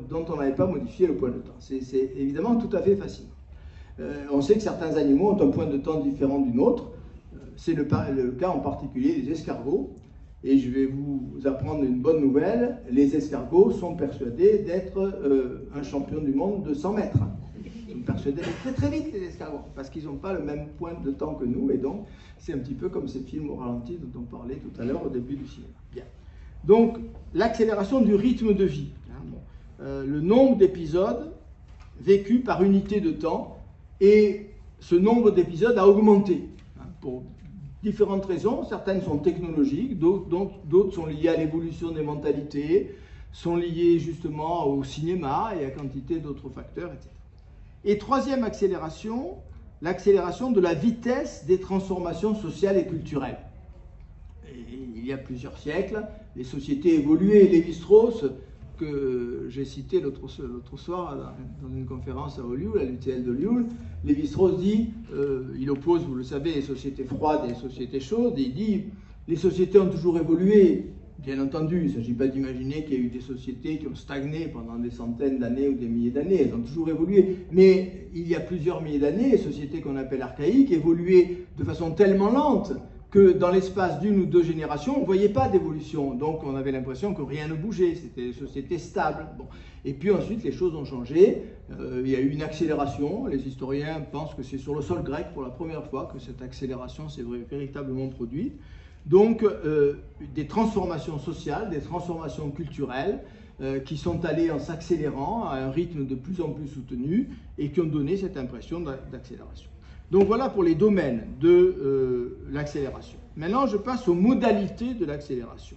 dont on n'avait pas modifié le point de temps. C'est évidemment tout à fait fascinant. On sait que certains animaux ont un point de temps différent du nôtre. C'est le cas en particulier des escargots. Et je vais vous apprendre une bonne nouvelle. Les escargots sont persuadés d'être un champion du monde de 100 mètres. Ils sont persuadés d'aller très très vite, les escargots, parce qu'ils n'ont pas le même point de temps que nous. Et donc, c'est un petit peu comme ces films au ralenti dont on parlait tout à l'heure au début du cinéma. Bien. Donc, l'accélération du rythme de vie. Le nombre d'épisodes vécus par unité de temps. Et ce nombre d'épisodes a augmenté pour différentes raisons. Certaines sont technologiques, d'autres sont liées à l'évolution des mentalités, sont liées justement au cinéma et à quantité d'autres facteurs, etc. Et troisième accélération, l'accélération de la vitesse des transformations sociales et culturelles. Et il y a plusieurs siècles, les sociétés évoluaient. Lévi-Strauss, que j'ai cité l'autre soir dans une conférence à Hollywood, à l'UTL de Hollywood, Lévi-Strauss dit, il oppose, vous le savez, les sociétés froides et les sociétés chaudes, et il dit, les sociétés ont toujours évolué. Bien entendu, il ne s'agit pas d'imaginer qu'il y a eu des sociétés qui ont stagné pendant des centaines d'années ou des milliers d'années, elles ont toujours évolué. Mais il y a plusieurs milliers d'années, les sociétés qu'on appelle archaïques évoluaient de façon tellement lente que dans l'espace d'une ou deux générations, on ne voyait pas d'évolution. Donc on avait l'impression que rien ne bougeait, c'était des sociétés stables. Bon. Et puis ensuite, les choses ont changé. Il y a eu une accélération. Les historiens pensent que c'est sur le sol grec pour la première fois que cette accélération s'est véritablement produite. Donc des transformations sociales, des transformations culturelles qui sont allées en s'accélérant à un rythme de plus en plus soutenu et qui ont donné cette impression d'accélération. Donc voilà pour les domaines de l'accélération. Maintenant, je passe aux modalités de l'accélération.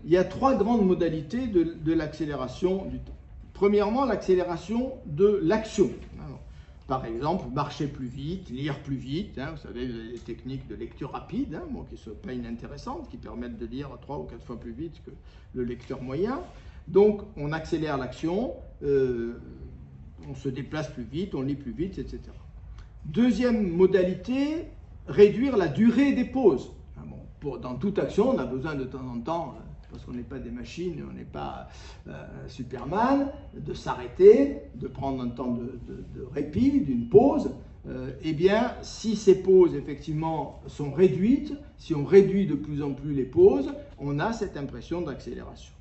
Il y a trois grandes modalités de l'accélération du temps. Premièrement, l'accélération de l'action. Par exemple, marcher plus vite, lire plus vite. Vous savez, les techniques de lecture rapide, qui ne sont pas inintéressantes, qui permettent de lire 3 ou 4 fois plus vite que le lecteur moyen. Donc, on accélère l'action, on se déplace plus vite, on lit plus vite, etc. Deuxième modalité, réduire la durée des pauses. Dans toute action, on a besoin de temps en temps, parce qu'on n'est pas des machines, on n'est pas Superman, de s'arrêter, de prendre un temps de répit, d'une pause. Eh bien, si ces pauses, effectivement, sont réduites, si on réduit de plus en plus les pauses, on a cette impression d'accélération.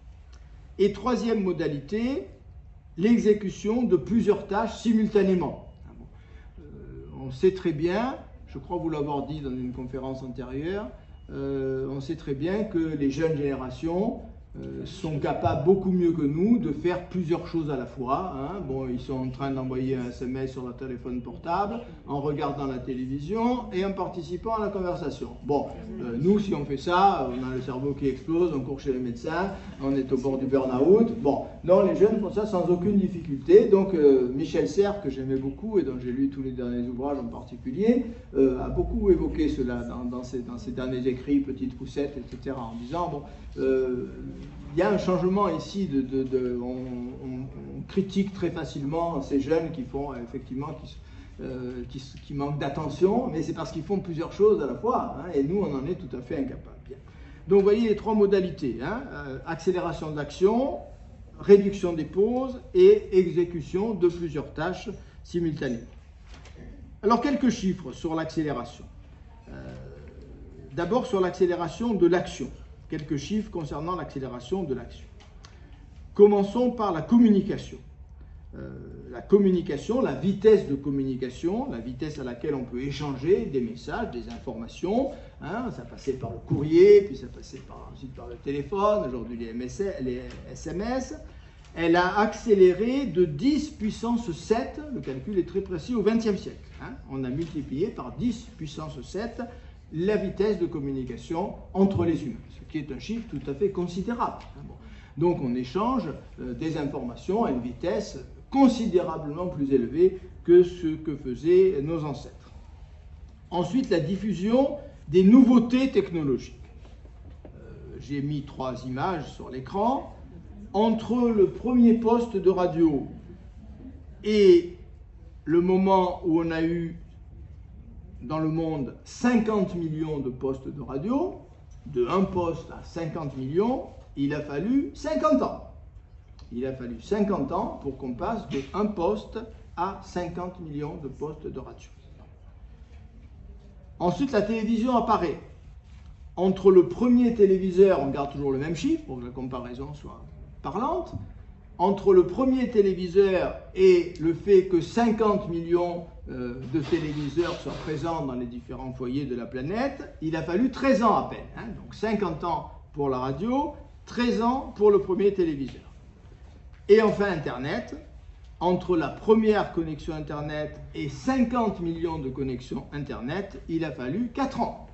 Et troisième modalité, l'exécution de plusieurs tâches simultanément. on sait très bien, je crois vous l'avoir dit dans une conférence antérieure, on sait très bien que les jeunes générations sont capables beaucoup mieux que nous de faire plusieurs choses à la fois. Hein. Bon, ils sont en train d'envoyer un SMS sur leur téléphone portable, en regardant la télévision et en participant à la conversation. Bon, nous, si on fait ça, on a le cerveau qui explose, on court chez les médecins, on est au bord du burn-out. Bon, non, les jeunes font ça sans aucune difficulté. Donc, Michel Serres, que j'aimais beaucoup et dont j'ai lu tous les derniers ouvrages en particulier, a beaucoup évoqué cela dans ses derniers écrits, Petite Poussette, etc., en disant, bon, il y a un changement ici, on critique très facilement ces jeunes qui font effectivement, qui manquent d'attention, mais c'est parce qu'ils font plusieurs choses à la fois, hein, et nous on en est tout à fait incapables. Bien. Donc vous voyez les trois modalités, hein, accélération de l'action, réduction des pauses et exécution de plusieurs tâches simultanément. Alors quelques chiffres sur l'accélération. D'abord sur l'accélération de l'action. Quelques chiffres concernant l'accélération de l'action. Commençons par la communication. La communication, la vitesse de communication, la vitesse à laquelle on peut échanger des messages, des informations. Hein, ça passait par le courrier, puis ça passait ensuite par le téléphone, aujourd'hui les SMS. Elle a accéléré de 10 puissance 7, le calcul est très précis, au XXe siècle. Hein. On a multiplié par 10 puissance 7 la vitesse de communication entre les humains, ce qui est un chiffre tout à fait considérable. Bon. Donc on échange des informations à une vitesse considérablement plus élevée que ce que faisaient nos ancêtres. Ensuite, la diffusion des nouveautés technologiques. J'ai mis 3 images sur l'écran. Entre le premier poste de radio et le moment où on a eu dans le monde 50 millions de postes de radio, de 1 poste à 50 millions, il a fallu 50 ans. Il a fallu 50 ans pour qu'on passe de 1 poste à 50 millions de postes de radio. Ensuite, la télévision apparaît. Entre le premier téléviseur, on garde toujours le même chiffre pour que la comparaison soit parlante, entre le premier téléviseur et le fait que 50 millions de téléviseurs soient présents dans les différents foyers de la planète, il a fallu 13 ans à peine. Hein, donc 50 ans pour la radio, 13 ans pour le premier téléviseur. Et enfin Internet, entre la première connexion Internet et 50 millions de connexions Internet, il a fallu 4 ans.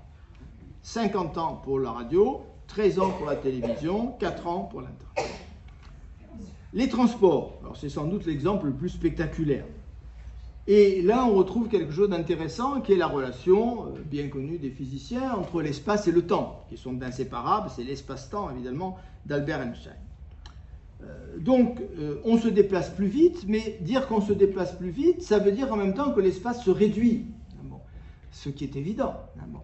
50 ans pour la radio, 13 ans pour la télévision, 4 ans pour l'Internet. Les transports, alors c'est sans doute l'exemple le plus spectaculaire. Et là, on retrouve quelque chose d'intéressant qui est la relation bien connue des physiciens entre l'espace et le temps, qui sont inséparables, c'est l'espace-temps évidemment d'Albert Einstein. Donc, on se déplace plus vite, mais dire qu'on se déplace plus vite, ça veut dire en même temps que l'espace se réduit. Bon, ce qui est évident. Bon.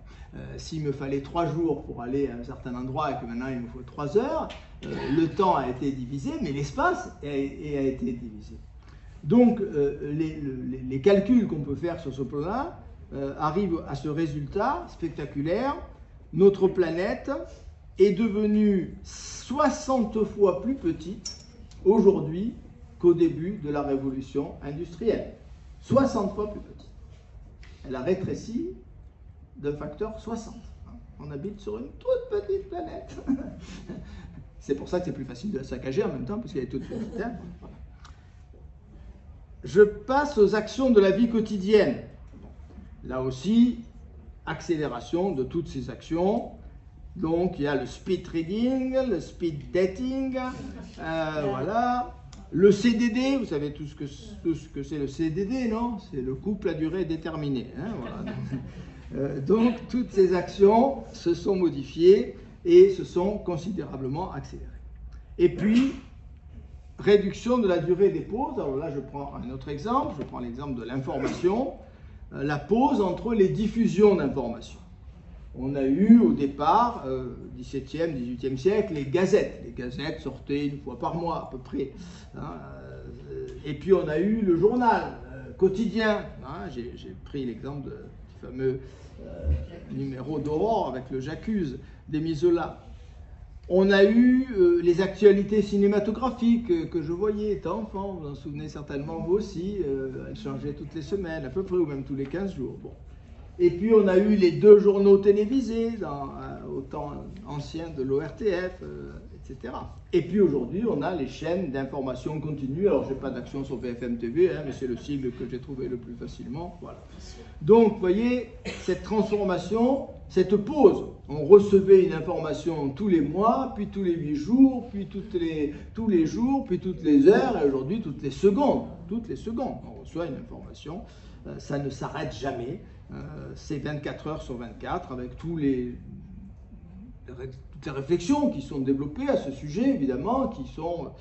S'il me fallait 3 jours pour aller à un certain endroit et que maintenant il me faut 3 heures, le temps a été divisé, mais l'espace a été divisé. Donc, les calculs qu'on peut faire sur ce plan-là arrivent à ce résultat spectaculaire. Notre planète est devenue 60 fois plus petite aujourd'hui qu'au début de la révolution industrielle. 60 fois plus petite. Elle a rétréci d'un facteur 60. On habite sur une toute petite planète. C'est pour ça que c'est plus facile de la saccager en même temps, parce qu'elle est toute petite. Hein. Je passe aux actions de la vie quotidienne. Là aussi, accélération de toutes ces actions. Donc, il y a le speed reading, le speed dating, voilà. Le CDD, vous savez tout ce que c'est le CDD, non? C'est le couple à durée déterminée. Hein, voilà. Donc, toutes ces actions se sont modifiées et se sont considérablement accélérées. Et puis, réduction de la durée des pauses. Alors là, je prends un autre exemple. Je prends l'exemple de l'information. La pause entre les diffusions d'informations. On a eu au départ, 17e, 18e siècle, les gazettes. Les gazettes sortaient 1 fois par mois à peu près. Hein, et puis on a eu le journal quotidien. Hein, j'ai pris l'exemple du fameux numéro d'Aurore avec le J'accuse d'Émile Zola. On a eu les actualités cinématographiques que je voyais étant enfant, vous en souvenez certainement vous aussi, elles changeaient toutes les semaines à peu près, ou même tous les 15 jours. Bon. Et puis on a eu les 2 journaux télévisés au temps ancien de l'ORTF, etc. Et puis aujourd'hui on a les chaînes d'information continue. Alors je n'ai pas d'action sur BFM TV, mais c'est le sigle que j'ai trouvé le plus facilement. Voilà. Donc vous voyez, cette transformation, cette pause, on recevait une information tous les mois, puis tous les 8 jours, puis tous les jours, puis toutes les heures, et aujourd'hui toutes les secondes. Toutes les secondes, on reçoit une information, ça ne s'arrête jamais. C'est 24 heures sur 24 avec toutes les réflexions qui sont développées à ce sujet, évidemment, qui sont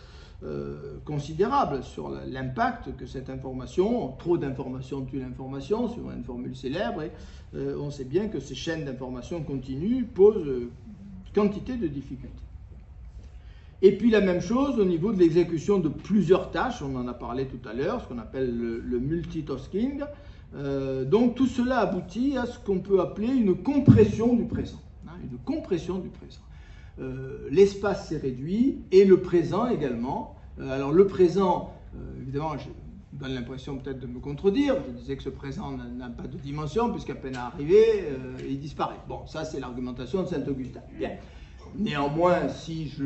considérables sur l'impact que cette information, trop d'informations tue l'information, sur une formule célèbre, et on sait bien que ces chaînes d'information continues posent quantité de difficultés. Et puis la même chose au niveau de l'exécution de plusieurs tâches, on en a parlé tout à l'heure, ce qu'on appelle le multitasking. Donc tout cela aboutit à ce qu'on peut appeler une compression du présent. Une compression du présent. L'espace s'est réduit et le présent également. Alors le présent, évidemment, je donne l'impression peut-être de me contredire. Je disais que ce présent n'a pas de dimension puisqu'à peine arrivé, il disparaît. Bon, ça c'est l'argumentation de Saint-Augustin. Bien. Néanmoins, si je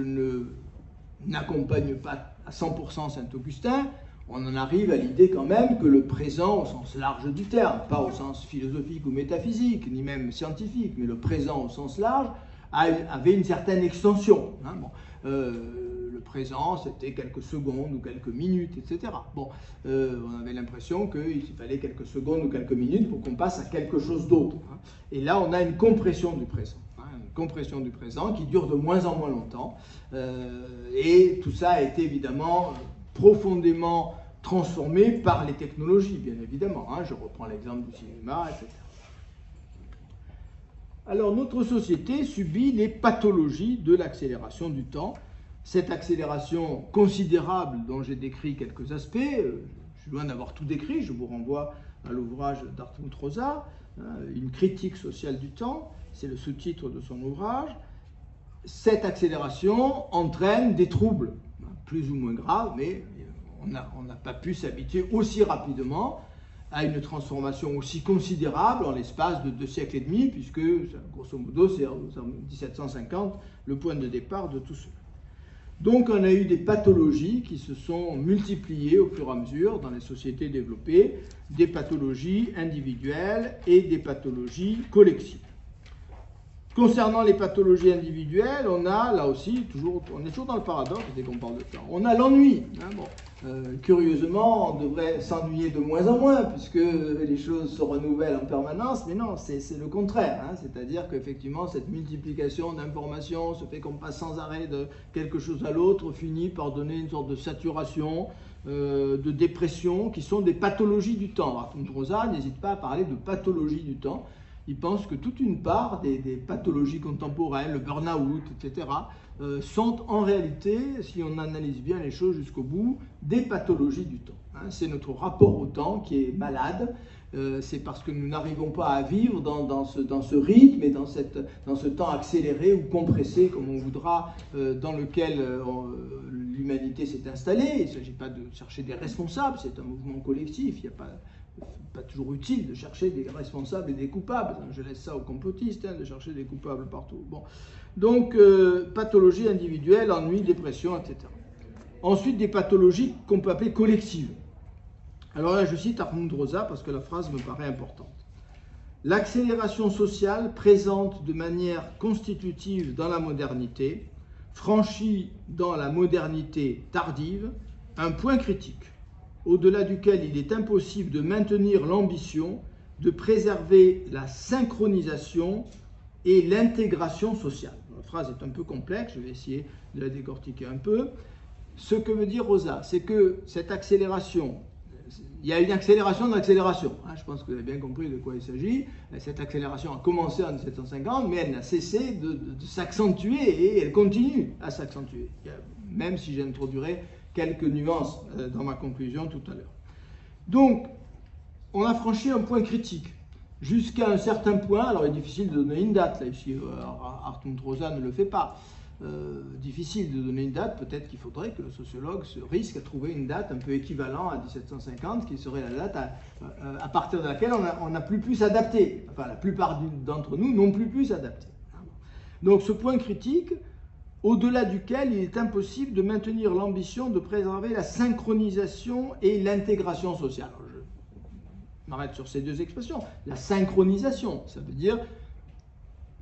n'accompagne pas à 100% Saint-Augustin, on en arrive à l'idée quand même que le présent, au sens large du terme, pas au sens philosophique ou métaphysique, ni même scientifique, mais le présent au sens large, avait une certaine extension. Le présent, c'était quelques secondes ou quelques minutes, etc. Bon, on avait l'impression qu'il fallait quelques secondes ou quelques minutes pour qu'on passe à quelque chose d'autre. Et là, on a une compression du présent. Une compression du présent qui dure de moins en moins longtemps. Et tout ça a été évidemment profondément transformé par les technologies, bien évidemment. Je reprends l'exemple du cinéma, etc. Alors, notre société subit les pathologies de l'accélération du temps. Cette accélération considérable dont j'ai décrit quelques aspects, je suis loin d'avoir tout décrit, je vous renvoie à l'ouvrage d'Hartmut Rosa, Une critique sociale du temps, c'est le sous-titre de son ouvrage. Cette accélération entraîne des troubles, plus ou moins graves, mais on n'a pas pu s'habituer aussi rapidement à une transformation aussi considérable en l'espace de 2 siècles et demi, puisque, grosso modo, c'est en 1750 le point de départ de tout cela. Donc on a eu des pathologies qui se sont multipliées au fur et à mesure dans les sociétés développées, des pathologies individuelles et des pathologies collectives. Concernant les pathologies individuelles, on a là aussi, on est toujours dans le paradoxe dès qu'on parle de temps. On a l'ennui. Curieusement, on devrait s'ennuyer de moins en moins puisque les choses se renouvellent en permanence, mais non, c'est le contraire. C'est-à-dire qu'effectivement, cette multiplication d'informations, ce fait qu'on passe sans arrêt de quelque chose à l'autre, finit par donner une sorte de saturation, de dépression, qui sont des pathologies du temps. Hartmut Rosa n'hésite pas à parler de pathologie du temps. Il pense que toute une part des pathologies contemporaines, le burn-out, etc., sont en réalité, si on analyse bien les choses jusqu'au bout, des pathologies du temps. C'est notre rapport au temps qui est malade. C'est parce que nous n'arrivons pas à vivre dans ce rythme et dans ce temps accéléré ou compressé, comme on voudra, dans lequel l'humanité s'est installée. Il ne s'agit pas de chercher des responsables, c'est un mouvement collectif. Il n'y a pas toujours utile de chercher des responsables et des coupables. Je laisse ça aux complotistes, de chercher des coupables partout. Bon. Donc, pathologie individuelle, ennui, dépression, etc. Ensuite, des pathologies qu'on peut appeler collectives. Alors là, je cite Hartmut Rosa parce que la phrase me paraît importante. L'accélération sociale présente de manière constitutive dans la modernité, franchit dans la modernité tardive, un point critique, au-delà duquel il est impossible de maintenir l'ambition de préserver la synchronisation et l'intégration sociale. La phrase est un peu complexe, je vais essayer de la décortiquer un peu. Ce que veut dire Rosa, c'est que cette accélération, il y a une accélération de l'accélération. Je pense que vous avez bien compris de quoi il s'agit. Cette accélération a commencé en 1750, mais elle n'a cessé de s'accentuer et elle continue à s'accentuer, même si j'introduirai quelques nuances dans ma conclusion tout à l'heure. Donc, on a franchi un point critique. Jusqu'à un certain point, alors il est difficile de donner une date, là, ici, Hartmut Rosa ne le fait pas, difficile de donner une date. Peut-être qu'il faudrait que le sociologue se risque à trouver une date un peu équivalente à 1750, qui serait la date à partir de laquelle on n'a plus pu s'adapter. Enfin, la plupart d'entre nous n'ont plus pu s'adapter. Donc ce point critique, au-delà duquel il est impossible de maintenir l'ambition de préserver la synchronisation et l'intégration sociale. Alors, je m'arrête sur ces deux expressions. La synchronisation, ça veut dire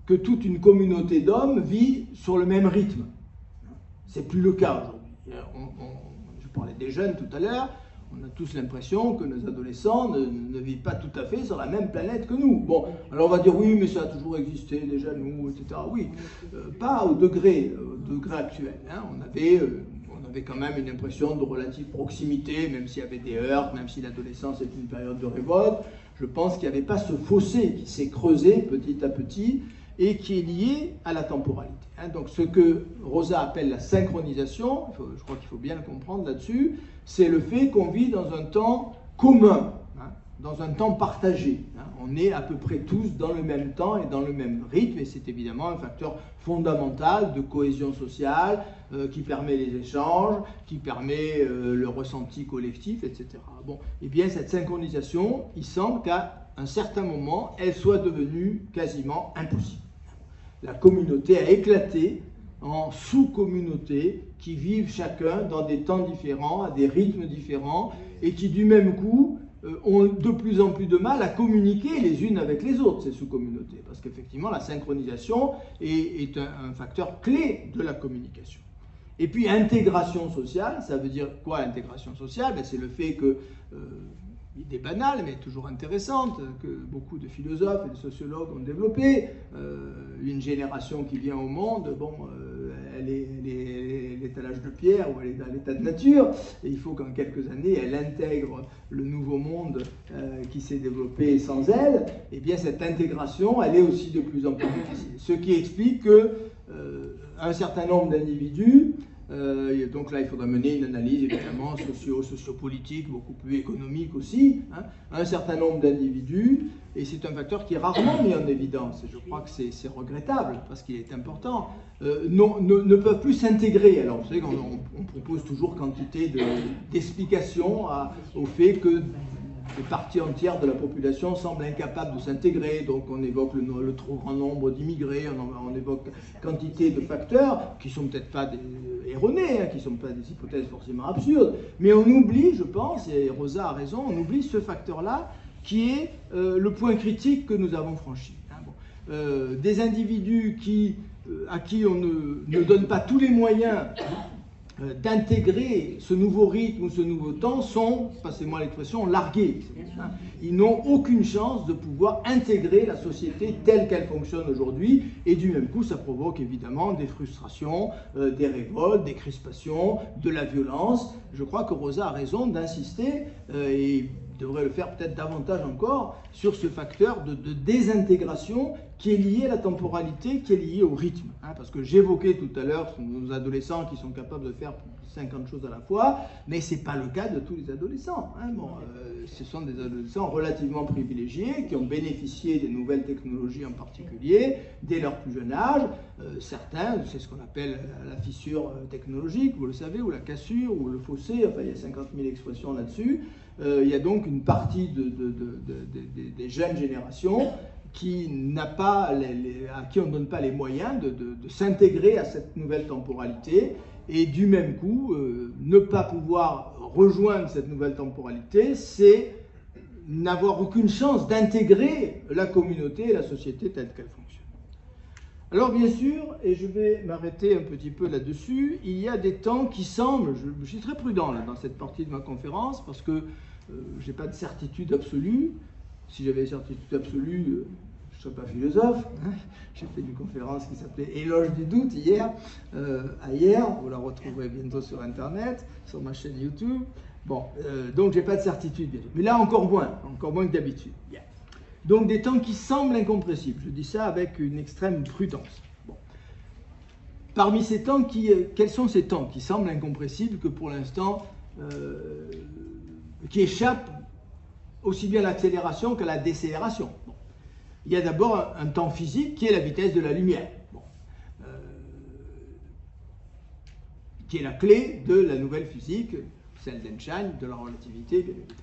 que toute une communauté d'hommes vit sur le même rythme. C'est plus le cas aujourd'hui. Je parlais des jeunes tout à l'heure. On a tous l'impression que nos adolescents ne vivent pas tout à fait sur la même planète que nous. Bon, alors on va dire oui, mais ça a toujours existé déjà nous, etc. Oui, pas au degré actuel. Hein. On avait quand même une impression de relative proximité, même s'il y avait des heurts, même si l'adolescence est une période de révolte. Je pense qu'il n'y avait pas ce fossé qui s'est creusé petit à petit et qui est lié à la temporalité. Hein. Donc ce que Rosa appelle la synchronisation, je crois qu'il faut bien le comprendre là-dessus, c'est le fait qu'on vit dans un temps commun, hein, dans un temps partagé. Hein. On est à peu près tous dans le même temps et dans le même rythme, et c'est évidemment un facteur fondamental de cohésion sociale qui permet les échanges, qui permet le ressenti collectif, etc. Bon, et bien cette synchronisation, il semble qu'à un certain moment, elle soit devenue quasiment impossible. La communauté a éclaté en sous-communautés qui vivent chacun dans des temps différents, à des rythmes différents, et qui du même coup ont de plus en plus de mal à communiquer les unes avec les autres, ces sous-communautés, parce qu'effectivement la synchronisation est un facteur clé de la communication. Et puis intégration sociale, ça veut dire quoi intégration sociale? Ben, c'est le fait que idée banale, mais toujours intéressante, que beaucoup de philosophes et de sociologues ont développé. Une génération qui vient au monde, bon, elle est à l'âge de pierre ou elle est dans l'état de nature, et il faut qu'en quelques années, elle intègre le nouveau monde qui s'est développé sans elle. Et bien cette intégration, elle est aussi de plus en plus difficile. Ce qui explique que un certain nombre d'individus, donc là il faudra mener une analyse évidemment sociopolitique, beaucoup plus économique aussi, hein, un certain nombre d'individus, et c'est un facteur qui est rarement mis en évidence, et je crois que c'est regrettable parce qu'il est important, ne peuvent plus s'intégrer. Alors vous savez qu'on propose toujours quantité d'explications au fait que des parties entières de la population semblent incapables de s'intégrer, donc on évoque le trop grand nombre d'immigrés, on évoque quantité de facteurs qui ne sont peut-être pas erronés, hein, qui ne sont pas des hypothèses forcément absurdes, mais on oublie, je pense, et Rosa a raison, on oublie ce facteur-là qui est le point critique que nous avons franchi. Hein, bon. Des individus à qui on ne donne pas tous les moyens d'intégrer ce nouveau rythme ou ce nouveau temps sont, passez-moi l'expression, largués. Ils n'ont aucune chance de pouvoir intégrer la société telle qu'elle fonctionne aujourd'hui, et du même coup ça provoque évidemment des frustrations, des révoltes, des crispations, de la violence. Je crois que Rosa a raison d'insister, et devrait le faire peut-être davantage encore, sur ce facteur de désintégration qui est lié à la temporalité, qui est lié au rythme. Hein, parce que j'évoquais tout à l'heure nos adolescents qui sont capables de faire 50 choses à la fois, mais ce n'est pas le cas de tous les adolescents. Hein. Bon, ce sont des adolescents relativement privilégiés, qui ont bénéficié des nouvelles technologies en particulier, dès leur plus jeune âge. Certains, c'est ce qu'on appelle la fissure technologique, vous le savez, ou la cassure, ou le fossé, enfin il y a 50 000 expressions là-dessus. Il y a donc une partie des jeunes générations qui n'a pas à qui on ne donne pas les moyens de s'intégrer à cette nouvelle temporalité, et du même coup, ne pas pouvoir rejoindre cette nouvelle temporalité, c'est n'avoir aucune chance d'intégrer la communauté et la société telle qu'elle fonctionne. Alors bien sûr, et je vais m'arrêter un petit peu là-dessus, il y a des temps qui semblent, je suis très prudent là, dans cette partie de ma conférence, parce que je n'ai pas de certitude absolue. Si j'avais une certitude absolue, je ne serais pas philosophe. Hein. J'ai fait une conférence qui s'appelait Éloge du doute hier, vous la retrouverez bientôt sur Internet, sur ma chaîne YouTube. Bon, donc je n'ai pas de certitude, bien sûr. Mais là encore moins que d'habitude. Yeah. Donc des temps qui semblent incompressibles. Je dis ça avec une extrême prudence. Bon. Parmi ces temps, quels sont ces temps qui semblent incompressibles, que pour l'instant, qui échappent aussi bien à l'accélération qu'à la décélération? Bon. Il y a d'abord un temps physique qui est la vitesse de la lumière. Bon. qui est la clé de la nouvelle physique, celle d'Einstein, de la relativité, bien évidemment.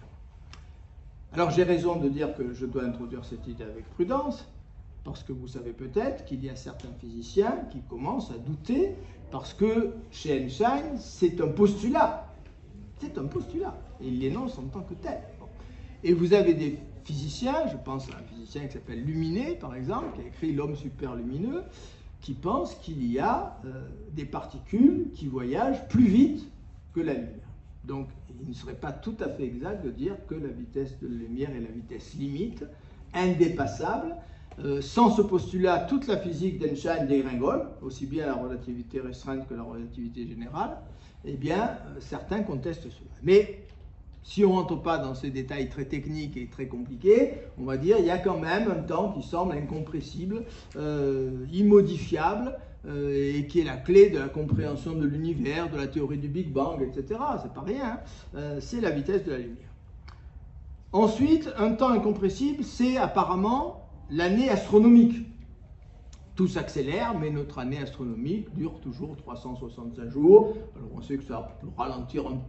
Alors j'ai raison de dire que je dois introduire cette idée avec prudence, parce que vous savez peut-être qu'il y a certains physiciens qui commencent à douter, parce que chez Einstein, c'est un postulat. C'est un postulat, et il l'énonce en tant que tel. Et vous avez des physiciens, je pense à un physicien qui s'appelle Luminet, par exemple, qui a écrit L'homme superlumineux, qui pense qu'il y a des particules qui voyagent plus vite que la lumière. Donc, il ne serait pas tout à fait exact de dire que la vitesse de la lumière est la vitesse limite, indépassable. Sans ce postulat, toute la physique d'Einstein dégringole, aussi bien la relativité restreinte que la relativité générale. Eh bien, certains contestent cela. Mais si on ne rentre pas dans ces détails très techniques et très compliqués, on va dire qu'il y a quand même un temps qui semble incompressible, immodifiable, et qui est la clé de la compréhension de l'univers, de la théorie du Big Bang, etc. C'est pas rien, c'est la vitesse de la lumière. Ensuite, un temps incompressible, c'est apparemment l'année astronomique. Tout s'accélère, mais notre année astronomique dure toujours 365 jours. Alors on sait que ça peut ralentir un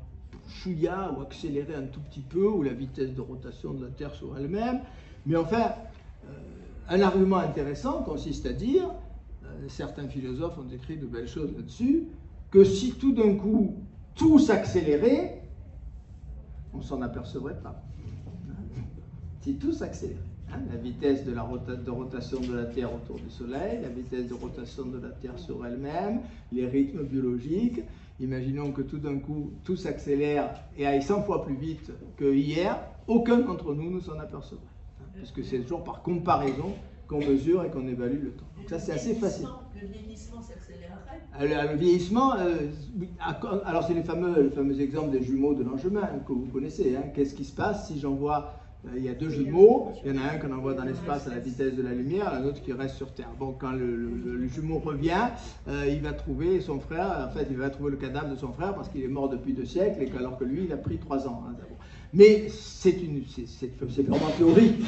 chouïa ou accélérer un tout petit peu, ou la vitesse de rotation de la Terre sur elle-même. Mais enfin, un argument intéressant consiste à dire, certains philosophes ont écrit de belles choses là-dessus, que si tout d'un coup tout s'accélérait, on ne s'en apercevrait pas. Si tout s'accélérait. La vitesse de rotation de la Terre autour du Soleil, la vitesse de rotation de la Terre sur elle-même, les rythmes biologiques. Imaginons que tout d'un coup, tout s'accélère et aille 100 fois plus vite que hier, aucun d'entre nous ne s'en apercevrait. Puisque c'est toujours par comparaison qu'on mesure et qu'on évalue le temps. Donc ça, c'est assez facile. Le vieillissement s'accélérerait? Le vieillissement, alors c'est le fameux exemple des jumeaux de Langevin que vous connaissez. Qu'est-ce qui se passe si j'envoie... Il y a deux jumeaux, il y en a un qu'on envoie dans l'espace à la vitesse de la lumière, l'autre qui reste sur Terre. Bon, quand le jumeau revient, il va trouver son frère, en fait, il va trouver le cadavre de son frère parce qu'il est mort depuis 2 siècles, et alors que lui, il a pris 3 ans. Mais c'est purement théorique.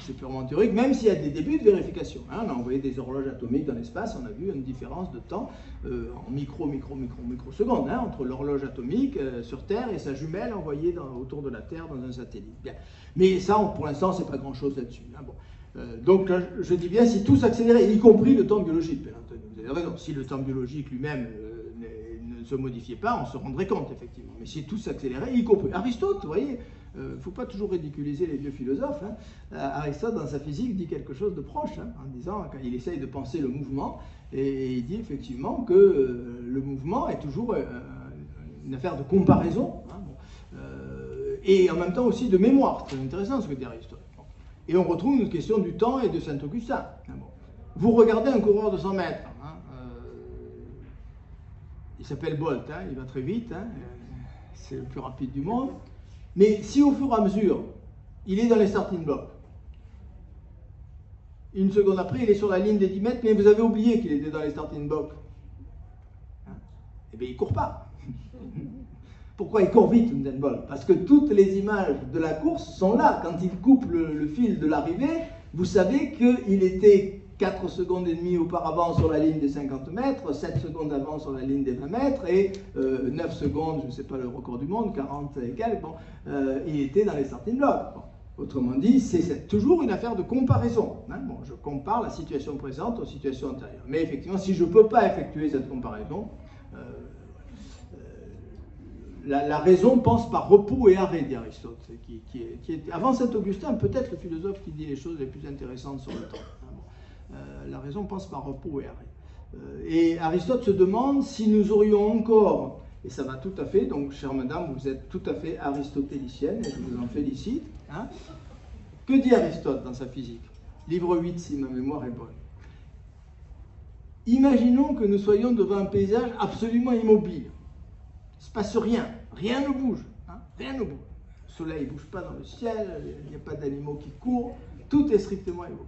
C'est purement théorique, même s'il y a des débuts de vérification. On a envoyé des horloges atomiques dans l'espace, on a vu une différence de temps en microsecondes entre l'horloge atomique sur Terre et sa jumelle envoyée autour de la Terre dans un satellite. Bien. Mais ça, pour l'instant, c'est pas grand-chose là-dessus. Donc, je dis bien si tout s'accélérait, y compris le temps biologique, bien entendu. Vous avez raison. Si le temps biologique lui-même ne se modifiait pas, on se rendrait compte, effectivement. Mais si tout s'accélérait, y compris Aristote, vous voyez, il ne faut pas toujours ridiculiser les vieux philosophes. Aristote, dans sa physique, dit quelque chose de proche, en disant, quand il essaye de penser le mouvement, et il dit effectivement que le mouvement est toujours une affaire de comparaison, et en même temps aussi de mémoire. C'est intéressant ce que dit Aristote. Et on retrouve une question du temps et de Saint-Augustin. Vous regardez un coureur de 100 mètres, il s'appelle Bolt, il va très vite, c'est le plus rapide du monde. Mais si au fur et à mesure, il est dans les starting blocks, une seconde après, il est sur la ligne des 10 mètres, mais vous avez oublié qu'il était dans les starting blocks, eh bien, il ne court pas. Pourquoi il court vite, Usain Bolt? Parce que toutes les images de la course sont là. Quand il coupe le fil de l'arrivée, vous savez qu'il était 4 secondes et demie auparavant sur la ligne des 50 mètres, 7 secondes avant sur la ligne des 20 mètres, et 9 secondes, je ne sais pas le record du monde, 40 et quelques, il était dans les starting blocks. Autrement dit, c'est toujours une affaire de comparaison. Je compare la situation présente aux situations antérieures. Mais effectivement, si je ne peux pas effectuer cette comparaison, la raison pense par repos et arrêt, dit Aristote, qui est avant Saint-Augustin, peut-être le philosophe qui dit les choses les plus intéressantes sur le temps. La raison pense par repos et arrêt. Et Aristote se demande si nous aurions encore, et ça va tout à fait, donc chère madame, vous êtes tout à fait aristotélicienne, et je vous en félicite. Que dit Aristote dans sa physique? Livre 8, si ma mémoire est bonne. Imaginons que nous soyons devant un paysage absolument immobile. Il ne se passe rien, rien ne bouge, rien ne bouge. Le soleil ne bouge pas dans le ciel, il n'y a pas d'animaux qui courent, tout est strictement immobile.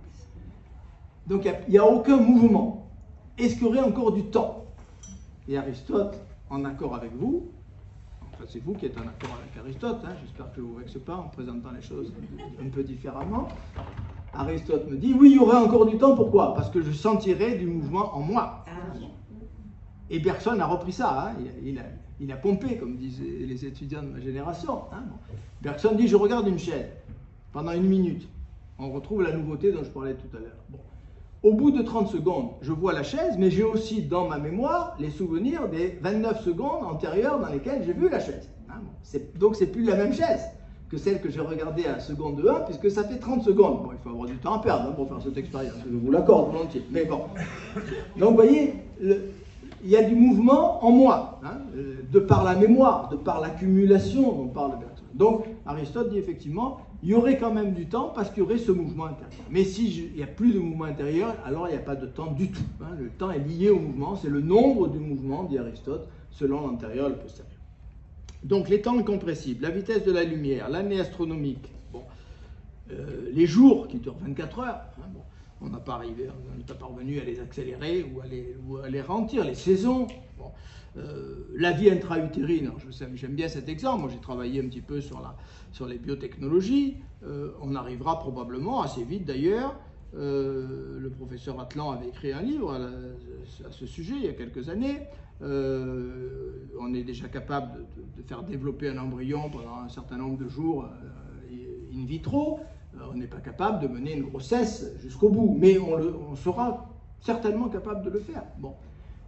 Donc il n'y a aucun mouvement. Est-ce qu'il y aurait encore du temps? Et Aristote, en accord avec vous, enfin c'est vous qui êtes en accord avec Aristote, j'espère que je ne vous vexe pas en présentant les choses un peu différemment, Aristote me dit, oui, il y aurait encore du temps, pourquoi? Parce que je sentirais du mouvement en moi. Et personne n'a repris ça, hein. Il a pompé, comme disaient les étudiants de ma génération. Hein. Bon. Personne dit, je regarde une chaîne pendant 1 minute. On retrouve la nouveauté dont je parlais tout à l'heure. Bon. Au bout de 30 secondes, je vois la chaise, mais j'ai aussi dans ma mémoire les souvenirs des 29 secondes antérieures dans lesquelles j'ai vu la chaise. Hein. Bon. Donc c'est plus la même chaise que celle que j'ai regardée à la seconde 1, puisque ça fait 30 secondes. Bon, il faut avoir du temps à perdre, hein, pour faire cette expérience, je vous l'accorde volontiers. Mais bon. Donc vous voyez, il y a du mouvement en moi, hein, de par la mémoire, de par l'accumulation dont parle Bertrand. Donc Aristote dit effectivement, il y aurait quand même du temps parce qu'il y aurait ce mouvement intérieur. Mais s'il n'y a plus de mouvement intérieur, alors il n'y a pas de temps du tout. Hein. Le temps est lié au mouvement, c'est le nombre du mouvement, dit Aristote, selon l'antérieur et le postérieur. Donc les temps incompressibles, la vitesse de la lumière, l'année astronomique, bon, les jours qui durent 24 heures, hein, bon, on n'est pas parvenu à les accélérer ou à les ralentir, les saisons. Bon, la vie intra-utérine, j'aime bien cet exemple, moi j'ai travaillé un petit peu sur les biotechnologies, on arrivera probablement assez vite d'ailleurs, le professeur Atlan avait écrit un livre à ce sujet il y a quelques années, on est déjà capable de faire développer un embryon pendant un certain nombre de jours in vitro. On n'est pas capable de mener une grossesse jusqu'au bout, mais on sera certainement capable de le faire. Bon.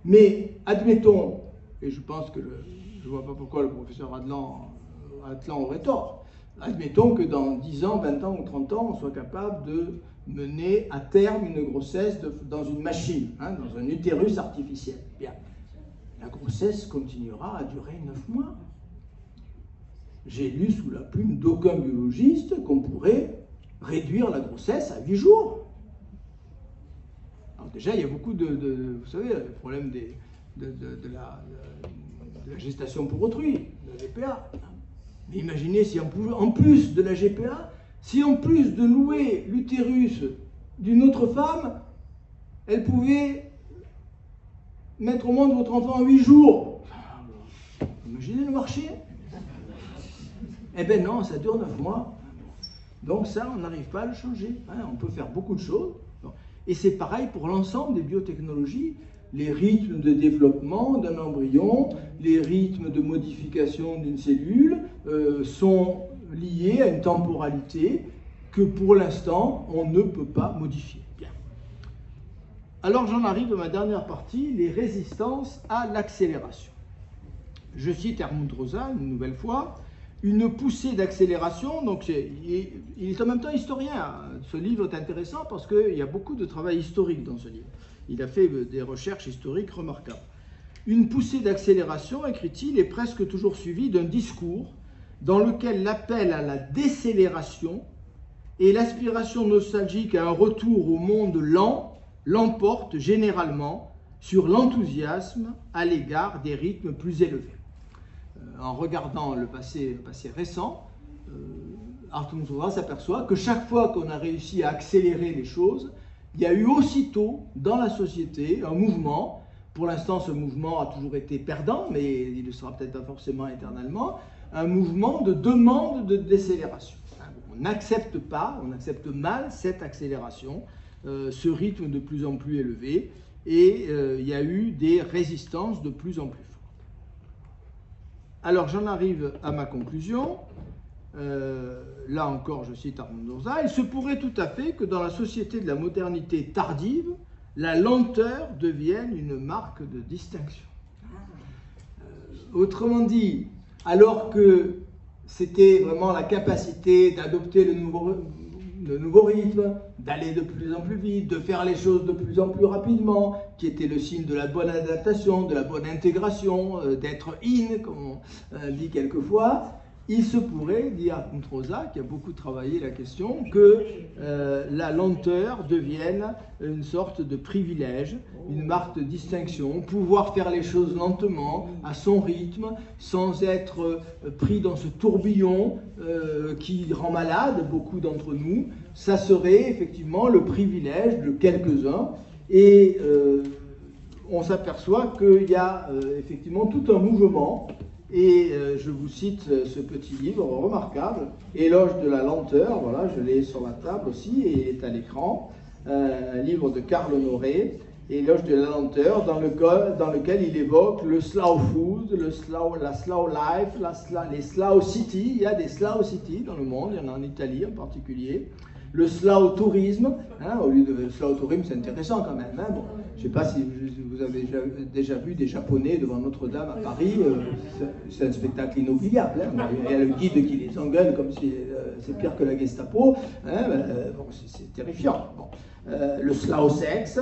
Mais admettons, et je pense que je ne vois pas pourquoi le professeur Atlan aurait tort, admettons que dans 10 ans, 20 ans ou 30 ans, on soit capable de mener à terme une grossesse dans une machine, hein, dans un utérus artificiel. Bien. La grossesse continuera à durer 9 mois. J'ai lu sous la plume d'aucun biologiste qu'on pourrait réduire la grossesse à 8 jours. Alors déjà, il y a beaucoup vous savez, le problème de la gestation pour autrui, de la GPA. Mais imaginez si en plus de la GPA, si en plus de louer l'utérus d'une autre femme, elle pouvait mettre au monde votre enfant en 8 jours. Imaginez le marché. Eh bien non, ça dure 9 mois. Donc ça, on n'arrive pas à le changer. Hein, on peut faire beaucoup de choses. Et c'est pareil pour l'ensemble des biotechnologies. Les rythmes de développement d'un embryon, les rythmes de modification d'une cellule sont liés à une temporalité que pour l'instant, on ne peut pas modifier. Bien. Alors j'en arrive à ma dernière partie, les résistances à l'accélération. Je cite Hermann Rosa une nouvelle fois. Une poussée d'accélération, donc il est en même temps historien. Ce livre est intéressant parce qu'il y a beaucoup de travail historique dans ce livre. Il a fait des recherches historiques remarquables. Une poussée d'accélération, écrit-il, est presque toujours suivie d'un discours dans lequel l'appel à la décélération et l'aspiration nostalgique à un retour au monde lent l'emportent généralement sur l'enthousiasme à l'égard des rythmes plus élevés. En regardant le passé récent, Arthur Rosa s'aperçoit que chaque fois qu'on a réussi à accélérer les choses, il y a eu aussitôt dans la société un mouvement. Pour l'instant, ce mouvement a toujours été perdant, mais il ne sera peut-être pas forcément éternellement, un mouvement de demande de décélération. On n'accepte pas, on accepte mal cette accélération, ce rythme de plus en plus élevé, et il y a eu des résistances de plus en plus fortes. Alors j'en arrive à ma conclusion. Là encore, je cite Armand Rosa. Il se pourrait tout à fait que dans la société de la modernité tardive, la lenteur devienne une marque de distinction. Autrement dit, alors que c'était vraiment la capacité d'adopter le nouveau rythme, d'aller de plus en plus vite, de faire les choses de plus en plus rapidement, qui était le signe de la bonne adaptation, de la bonne intégration, d'être in, comme on dit quelquefois, il se pourrait, dit Armand Rosa, qui a beaucoup travaillé la question, que la lenteur devienne une sorte de privilège, une marque de distinction, pouvoir faire les choses lentement, à son rythme, sans être pris dans ce tourbillon qui rend malade beaucoup d'entre nous. Ça serait effectivement le privilège de quelques-uns, et on s'aperçoit qu'il y a effectivement tout un mouvement. Et je vous cite ce petit livre remarquable, Éloge de la lenteur, voilà, je l'ai sur la table aussi et il est à l'écran, un livre de Karl Honoré, Éloge de la lenteur, dans lequel il évoque le slow food, la slow life, les slow cities. Il y a des slow cities dans le monde, il y en a en Italie en particulier. Le slow tourisme, hein, au lieu de slow tourisme, c'est intéressant quand même. Hein, bon, je ne sais pas si vous avez déjà vu des Japonais devant Notre-Dame à Paris, c'est un spectacle inoubliable. Hein, il y a le guide qui les engueule comme si c'est pire que la Gestapo. Hein, bon, c'est terrifiant. Bon. Le slow sex,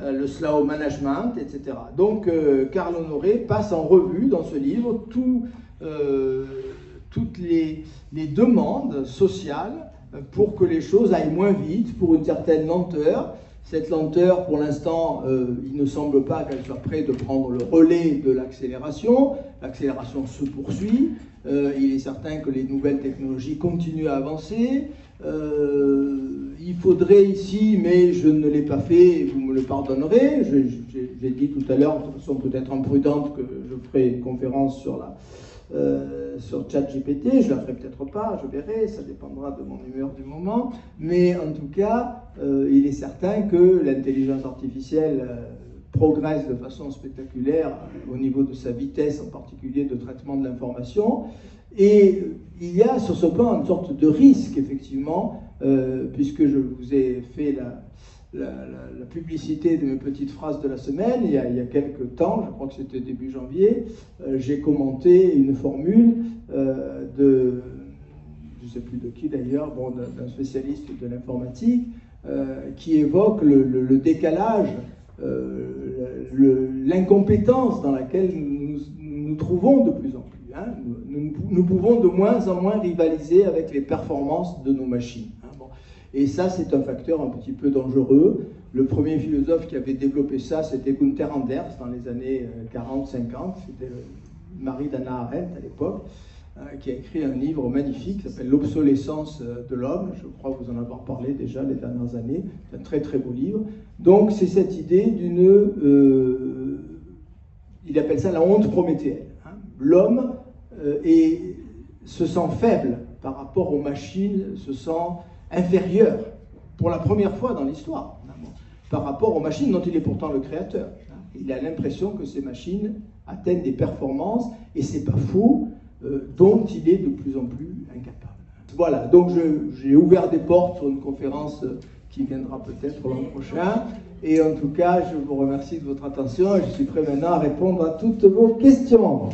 le slow management, etc. Donc, Carl Honoré passe en revue dans ce livre toutes les demandes sociales pour que les choses aillent moins vite, pour une certaine lenteur. Cette lenteur, pour l'instant, il ne semble pas qu'elle soit prête de prendre le relais de l'accélération. L'accélération se poursuit. Il est certain que les nouvelles technologies continuent à avancer. Il faudrait ici, mais je ne l'ai pas fait, vous me le pardonnerez, j'ai dit tout à l'heure, de façon peut-être imprudente, que je ferai une conférence sur ChatGPT, je la ferai peut-être pas, je verrai, ça dépendra de mon humeur du moment, mais en tout cas, il est certain que l'intelligence artificielle progresse de façon spectaculaire au niveau de sa vitesse, en particulier de traitement de l'information, et il y a sur ce plan une sorte de risque, effectivement, puisque je vous ai fait la publicité de mes petites phrases de la semaine, il y a quelques temps, je crois que c'était début janvier, j'ai commenté une formule je ne sais plus de qui d'ailleurs, bon, d'un spécialiste de l'informatique, qui évoque le décalage, l'incompétence dans laquelle nous nous trouvons de plus en plus. Hein. Nous pouvons de moins en moins rivaliser avec les performances de nos machines. Hein. Bon. Et ça, c'est un facteur un petit peu dangereux. Le premier philosophe qui avait développé ça, c'était Gunther Anders dans les années 40-50. C'était le mari d'Hannah Arendt à l'époque, qui a écrit un livre magnifique qui s'appelle L'obsolescence de l'homme. Je crois vous en avoir parlé déjà les dernières années. C'est un très très beau livre. Donc c'est cette idée d'une... il appelle ça la honte prométhéenne. Hein. L'homme se sent faible par rapport aux machines, se sent inférieur, pour la première fois dans l'histoire, par rapport aux machines dont il est pourtant le créateur. Il a l'impression que ces machines atteignent des performances, et c'est pas faux, dont il est de plus en plus incapable. Voilà, donc j'ai ouvert des portes sur une conférence qui viendra peut-être l'an prochain, et en tout cas, je vous remercie de votre attention, et je suis prêt maintenant à répondre à toutes vos questions.